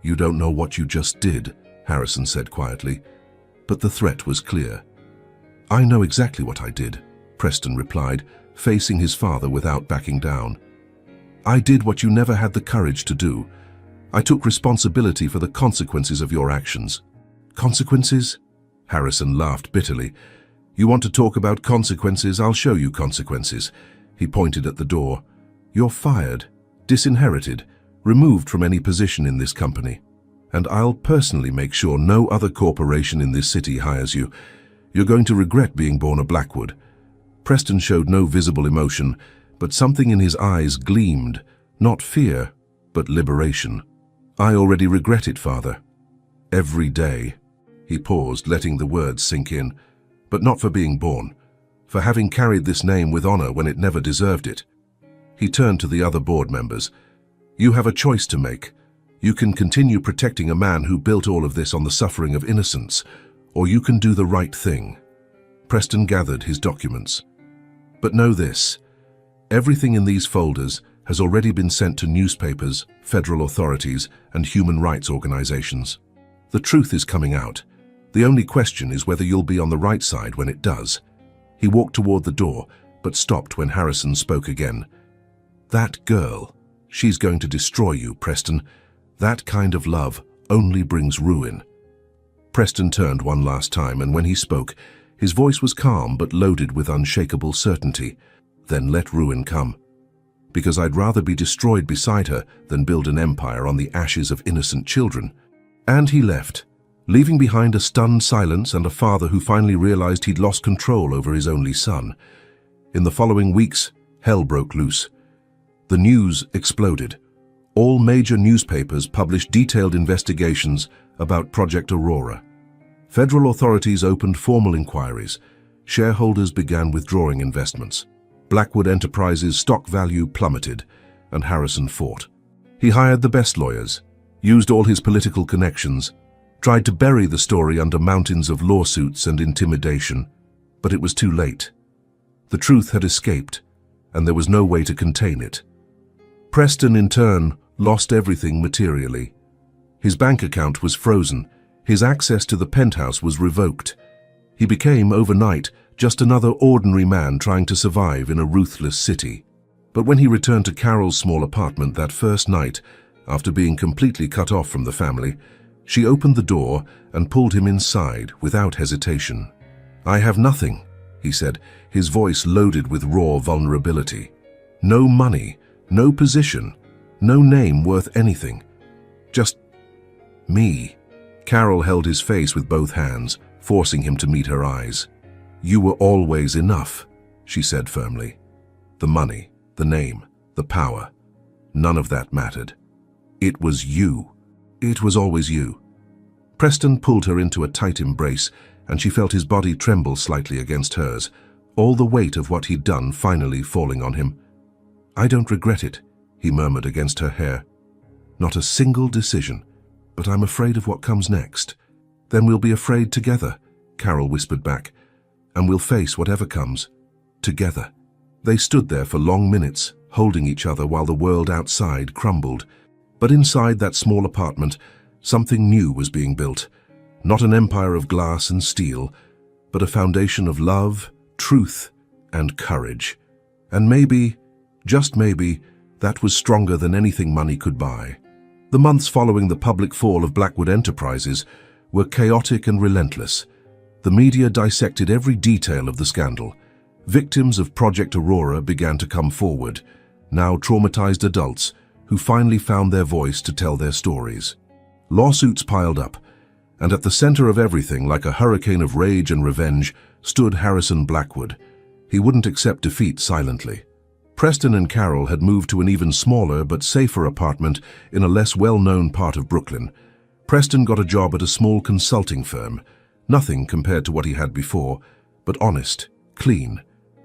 You don't know what you just did, Harrison said quietly. But the threat was clear. I know exactly what I did, Preston replied, facing his father without backing down. I did what you never had the courage to do. I took responsibility for the consequences of your actions. Consequences? Harrison laughed bitterly. You want to talk about consequences? I'll show you consequences. He pointed at the door. You're fired, disinherited, removed from any position in this company. And I'll personally make sure no other corporation in this city hires you. You're going to regret being born a Blackwood." Preston showed no visible emotion, but something in his eyes gleamed, not fear, but liberation. "I already regret it, Father. Every day." He paused, letting the words sink in. "But not for being born, for having carried this name with honor when it never deserved it." He turned to the other board members. "You have a choice to make. You can continue protecting a man who built all of this on the suffering of innocence, or you can do the right thing." Preston gathered his documents. "But know this, everything in these folders has already been sent to newspapers, federal authorities, and human rights organizations. The truth is coming out. The only question is whether you'll be on the right side when it does." He walked toward the door, but stopped when Harrison spoke again. "That girl, she's going to destroy you, Preston. That kind of love only brings ruin." Preston turned one last time, and when he spoke, his voice was calm but loaded with unshakable certainty. "Then let ruin come. Because I'd rather be destroyed beside her than build an empire on the ashes of innocent children." And he left, leaving behind a stunned silence and a father who finally realized he'd lost control over his only son. In the following weeks, hell broke loose. The news exploded. All major newspapers published detailed investigations about Project Aurora. Federal authorities opened formal inquiries. Shareholders began withdrawing investments. Blackwood Enterprises' stock value plummeted, and Harrison fought. He hired the best lawyers, used all his political connections, tried to bury the story under mountains of lawsuits and intimidation, but it was too late. The truth had escaped, and there was no way to contain it. Preston, in turn, lost everything materially. His bank account was frozen. His access to the penthouse was revoked. He became, overnight, just another ordinary man trying to survive in a ruthless city. But when he returned to Carol's small apartment that first night, after being completely cut off from the family, she opened the door and pulled him inside without hesitation. "I have nothing," he said, his voice loaded with raw vulnerability. "No money, no position, no name worth anything. Just me." Carol held his face with both hands, forcing him to meet her eyes. "You were always enough," she said firmly. "The money, the name, the power, none of that mattered. It was you. It was always you." Preston pulled her into a tight embrace, and she felt his body tremble slightly against hers, all the weight of what he'd done finally falling on him. "I don't regret it," he murmured against her hair. "Not a single decision, but I'm afraid of what comes next." "Then we'll be afraid together," Carol whispered back, "and we'll face whatever comes, together." They stood there for long minutes, holding each other while the world outside crumbled. But inside that small apartment, something new was being built. Not an empire of glass and steel, but a foundation of love, truth, and courage. And maybe, just maybe, that was stronger than anything money could buy. The months following the public fall of Blackwood Enterprises were chaotic and relentless. The media dissected every detail of the scandal. Victims of Project Aurora began to come forward, now traumatized adults who finally found their voice to tell their stories. Lawsuits piled up, and at the center of everything, like a hurricane of rage and revenge, stood Harrison Blackwood. He wouldn't accept defeat silently. Preston and Carol had moved to an even smaller but safer apartment in a less well-known part of Brooklyn. Preston got a job at a small consulting firm, nothing compared to what he had before, but honest, clean.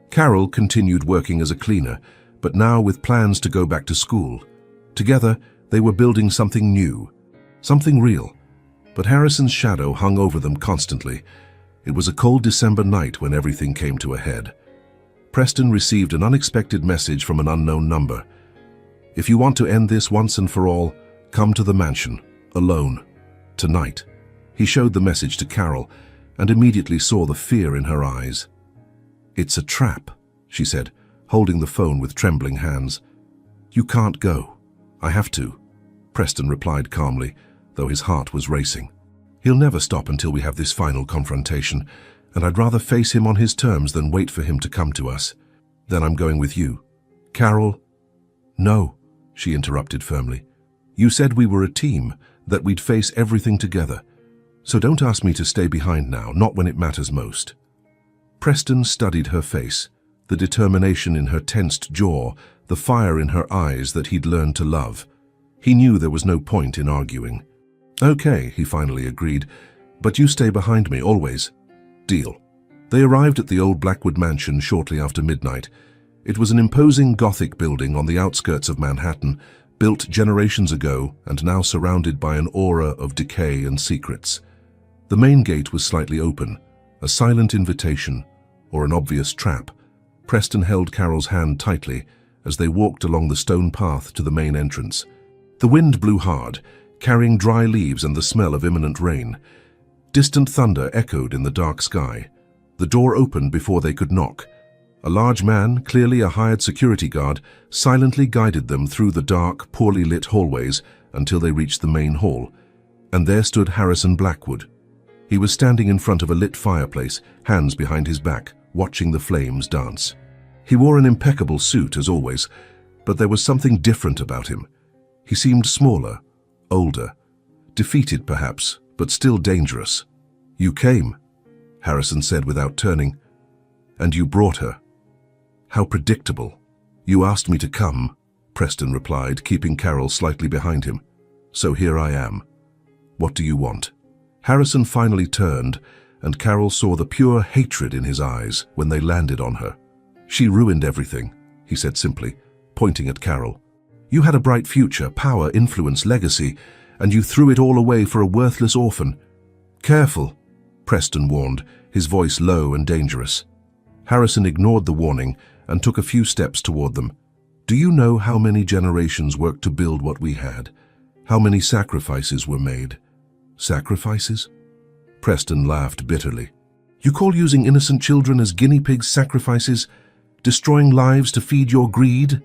Carol continued working as a cleaner, but now with plans to go back to school. Together, they were building something new, something real. But Harrison's shadow hung over them constantly. It was a cold December night when everything came to a head. Preston received an unexpected message from an unknown number. "If you want to end this once and for all, come to the mansion, alone, tonight." He showed the message to Carol and immediately saw the fear in her eyes. "It's a trap," she said, holding the phone with trembling hands. "You can't go." "I have to," Preston replied calmly, though his heart was racing. "He'll never stop until we have this final confrontation, and I'd rather face him on his terms than wait for him to come to us. Then I'm going with you." "Carol, No, she interrupted firmly. You said we were a team, that we'd face everything together. So don't ask me to stay behind now, not when it matters most. Preston studied her face, the determination in her tensed jaw, the fire in her eyes that he'd learned to love. He knew there was no point in arguing. Okay, he finally agreed, but you stay behind me, always. Deal. They arrived at the old Blackwood mansion shortly after midnight. It was an imposing Gothic building on the outskirts of Manhattan, built generations ago and now surrounded by an aura of decay and secrets. The main gate was slightly open, a silent invitation, or an obvious trap. Preston held Carol's hand tightly as they walked along the stone path to the main entrance. The wind blew hard, carrying dry leaves and the smell of imminent rain. Distant thunder echoed in the dark sky. The door opened before they could knock. A large man, clearly a hired security guard, silently guided them through the dark, poorly lit hallways until they reached the main hall. And there stood Harrison Blackwood. He was standing in front of a lit fireplace, hands behind his back, watching the flames dance. He wore an impeccable suit, as always, but there was something different about him. He seemed smaller, older, defeated perhaps, but still dangerous. You came, Harrison said without turning, and you brought her. How predictable. You asked me to come, Preston replied, keeping Carol slightly behind him. So here I am. What do you want? Harrison finally turned, and Carol saw the pure hatred in his eyes when they landed on her. She ruined everything, he said simply, pointing at Carol. You had a bright future, power, influence, legacy, and you threw it all away for a worthless orphan. Careful, Preston warned, his voice low and dangerous. Harrison ignored the warning and took a few steps toward them. Do you know how many generations worked to build what we had? How many sacrifices were made? Sacrifices? Preston laughed bitterly. You call using innocent children as guinea pigs sacrifices? Destroying lives to feed your greed?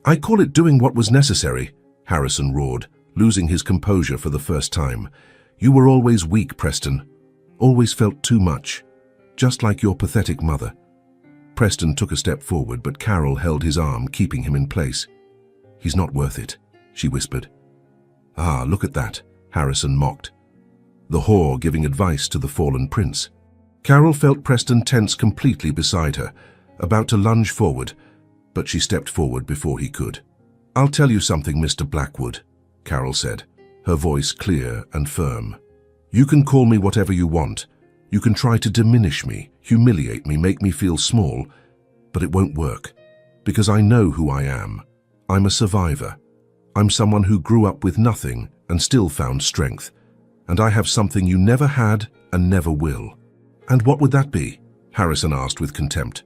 I call it doing what was necessary, Harrison roared, losing his composure for the first time. You were always weak, Preston. Always felt too much. Just like your pathetic mother. Preston took a step forward, but Carol held his arm, keeping him in place. He's not worth it, she whispered. Ah, look at that, Harrison mocked. The whore giving advice to the fallen prince. Carol felt Preston tense completely beside her, about to lunge forward, but she stepped forward before he could. I'll tell you something, Mr. Blackwood, Carol said, her voice clear and firm. You can call me whatever you want. You can try to diminish me, humiliate me, make me feel small, but it won't work, because I know who I am. I'm a survivor. I'm someone who grew up with nothing and still found strength, and I have something you never had and never will. And what would that be? Harrison asked with contempt.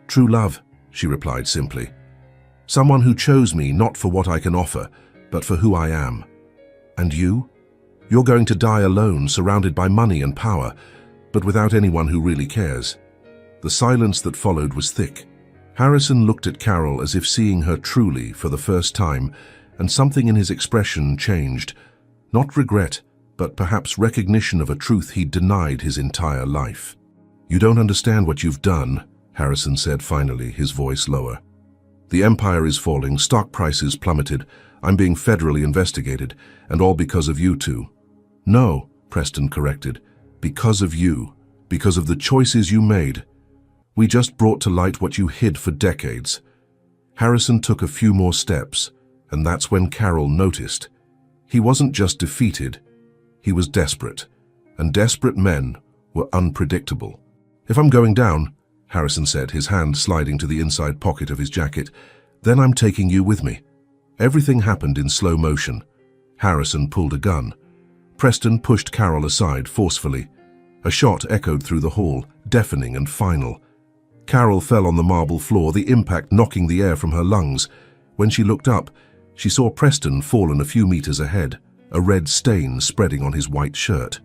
True love, she replied simply. Someone who chose me not for what I can offer, but for who I am. And you? You're going to die alone, surrounded by money and power, but without anyone who really cares. The silence that followed was thick. Harrison looked at Carol as if seeing her truly for the first time, and something in his expression changed. Not regret, but perhaps recognition of a truth he'd denied his entire life. You don't understand what you've done, Harrison said finally, his voice lower. The empire is falling, stock prices plummeted, I'm being federally investigated, and all because of you two. No, Preston corrected. Because of you. Because of the choices you made. We just brought to light what you hid for decades. Harrison took a few more steps, and that's when Carol noticed. He wasn't just defeated, he was desperate, and desperate men were unpredictable. If I'm going down, Harrison said, his hand sliding to the inside pocket of his jacket, then I'm taking you with me. Everything happened in slow motion. Harrison pulled a gun. Preston pushed Carol aside forcefully. A shot echoed through the hall, deafening and final. Carol fell on the marble floor, the impact knocking the air from her lungs. When she looked up, she saw Preston fallen a few meters ahead, a red stain spreading on his white shirt.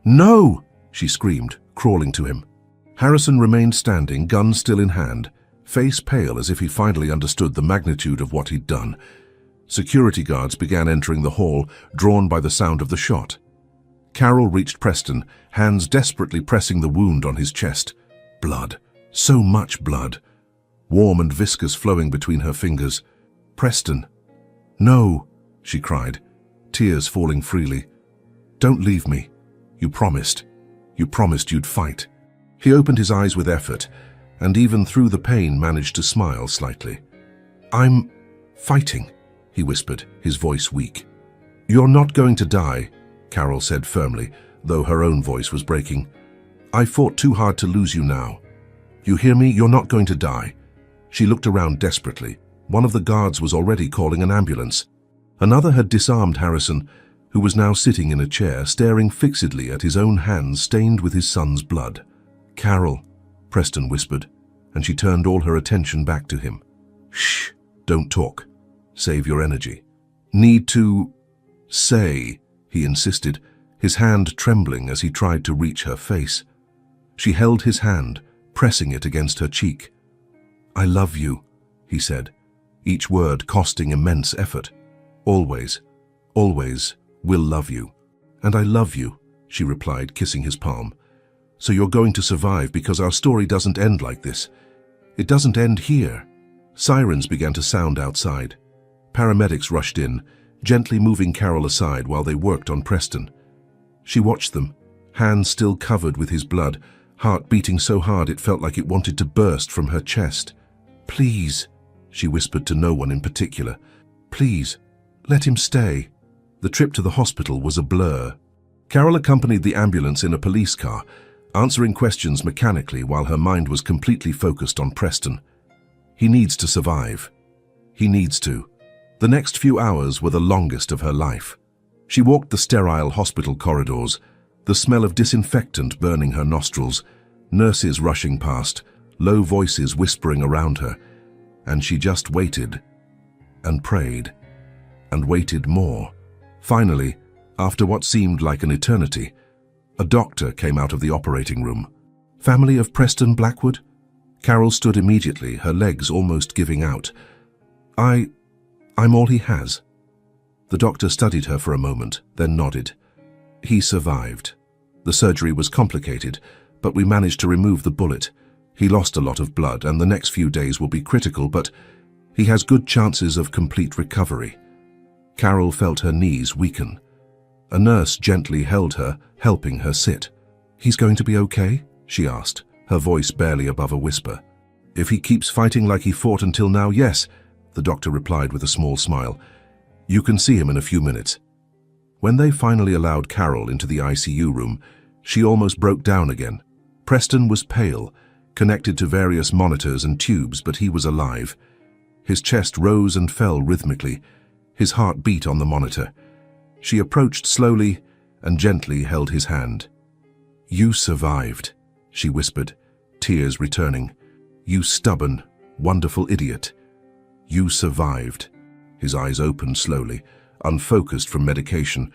No! She screamed, crawling to him. Harrison remained standing, gun still in hand, face pale as if he finally understood the magnitude of what he'd done. Security guards began entering the hall, drawn by the sound of the shot. Carol reached Preston, hands desperately pressing the wound on his chest. Blood. So much blood. Warm and viscous flowing between her fingers. Preston. No, she cried, tears falling freely. Don't leave me. You promised. You promised you'd fight. He opened his eyes with effort, and even through the pain managed to smile slightly. I'm fighting, he whispered, his voice weak. You're not going to die, Carol said firmly, though her own voice was breaking. I fought too hard to lose you now. You hear me? You're not going to die. She looked around desperately. One of the guards was already calling an ambulance. Another had disarmed Harrison, who was now sitting in a chair, staring fixedly at his own hands stained with his son's blood. Carol, Preston whispered, and she turned all her attention back to him. Shh, don't talk. Save your energy. Need to say, he insisted, his hand trembling as he tried to reach her face. She held his hand, pressing it against her cheek. I love you, he said, each word costing immense effort. Always, always will love you. And I love you, she replied, kissing his palm. So you're going to survive because our story doesn't end like this. It doesn't end here. Sirens began to sound outside. Paramedics rushed in, gently moving Carol aside while they worked on Preston. She watched them, hands still covered with his blood, heart beating so hard it felt like it wanted to burst from her chest. Please, she whispered to no one in particular. Please, let him stay. The trip to the hospital was a blur. Carol accompanied the ambulance in a police car, answering questions mechanically while her mind was completely focused on Preston. He needs to survive. He needs to. The next few hours were the longest of her life. She walked the sterile hospital corridors, the smell of disinfectant burning her nostrils, nurses rushing past, low voices whispering around her, and she just waited and prayed and waited more. Finally, after what seemed like an eternity, a doctor came out of the operating room. Family of Preston Blackwood? Carol stood immediately, her legs almost giving out. I'm all he has. The doctor studied her for a moment, then nodded. He survived. The surgery was complicated, but we managed to remove the bullet. He lost a lot of blood, and the next few days will be critical, but he has good chances of complete recovery. Carol felt her knees weaken. A nurse gently held her, helping her sit. He's going to be okay? She asked, her voice barely above a whisper. If he keeps fighting like he fought until now, yes, the doctor replied with a small smile. You can see him in a few minutes. When they finally allowed Carol into the ICU room, she almost broke down again. Preston was pale, connected to various monitors and tubes, but he was alive. His chest rose and fell rhythmically. His heart beat on the monitor. She approached slowly and gently held his hand. You survived, she whispered, tears returning. You stubborn, wonderful idiot. You survived. His eyes opened slowly, unfocused from medication,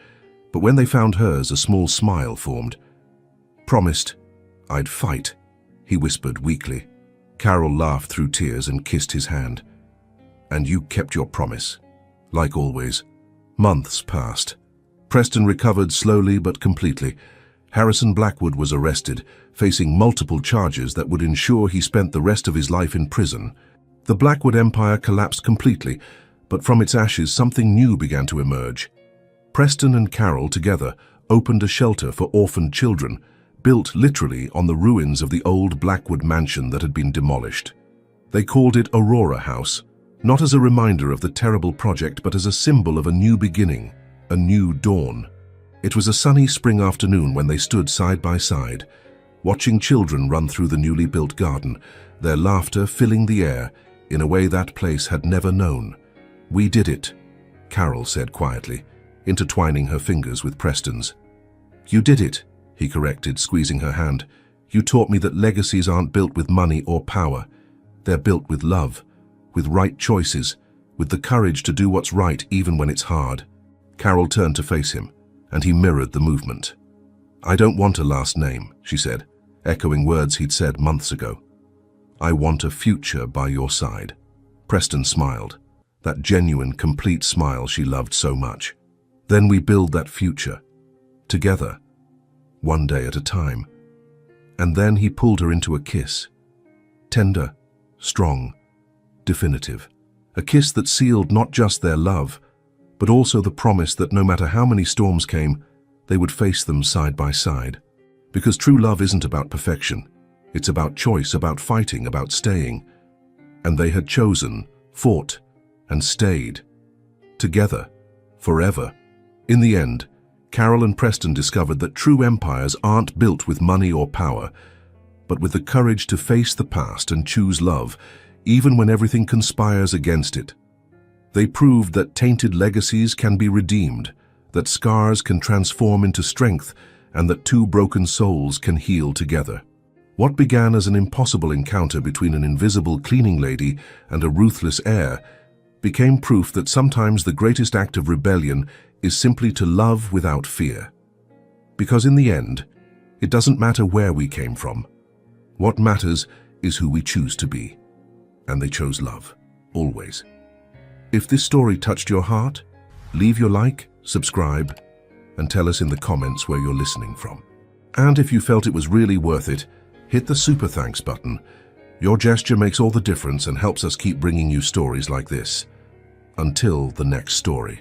but when they found hers, a small smile formed. Promised I'd fight, he whispered weakly. Carol laughed through tears and kissed his hand. And you kept your promise. Like always. Months passed. Preston recovered slowly but completely. Harrison Blackwood was arrested, facing multiple charges that would ensure he spent the rest of his life in prison. The Blackwood Empire collapsed completely, but from its ashes something new began to emerge. Preston and Carol together opened a shelter for orphaned children, built literally on the ruins of the old Blackwood mansion that had been demolished. They called it Aurora House, not as a reminder of the terrible project, but as a symbol of a new beginning, a new dawn. It was a sunny spring afternoon when they stood side by side, watching children run through the newly built garden, their laughter filling the air in a way that place had never known. We did it, Carol said quietly, intertwining her fingers with Preston's. You did it, he corrected, squeezing her hand. You taught me that legacies aren't built with money or power. They're built with love, with right choices, with the courage to do what's right even when it's hard. Carol turned to face him, and he mirrored the movement. I don't want a last name, she said, echoing words he'd said months ago. I want a future by your side. Preston smiled, that genuine, complete smile she loved so much. Then we build that future, together, one day at a time. And then he pulled her into a kiss, tender, strong, definitive, A kiss that sealed not just their love, but also the promise that no matter how many storms came, they would face them side by side. Because true love isn't about perfection. It's about choice, about fighting, about staying. And they had chosen, fought, and stayed. Together, forever. In the end, Carol and Preston discovered that true empires aren't built with money or power, but with the courage to face the past and choose love, even when everything conspires against it. They proved that tainted legacies can be redeemed, that scars can transform into strength, and that two broken souls can heal together. What began as an impossible encounter between an invisible cleaning lady and a ruthless heir became proof that sometimes the greatest act of rebellion is simply to love without fear. Because in the end, it doesn't matter where we came from. What matters is who we choose to be. And they chose love, always. If this story touched your heart, leave your like, subscribe, and tell us in the comments where you're listening from. And if you felt it was really worth it, hit the super thanks button. Your gesture makes all the difference and helps us keep bringing you stories like this. Until the next story.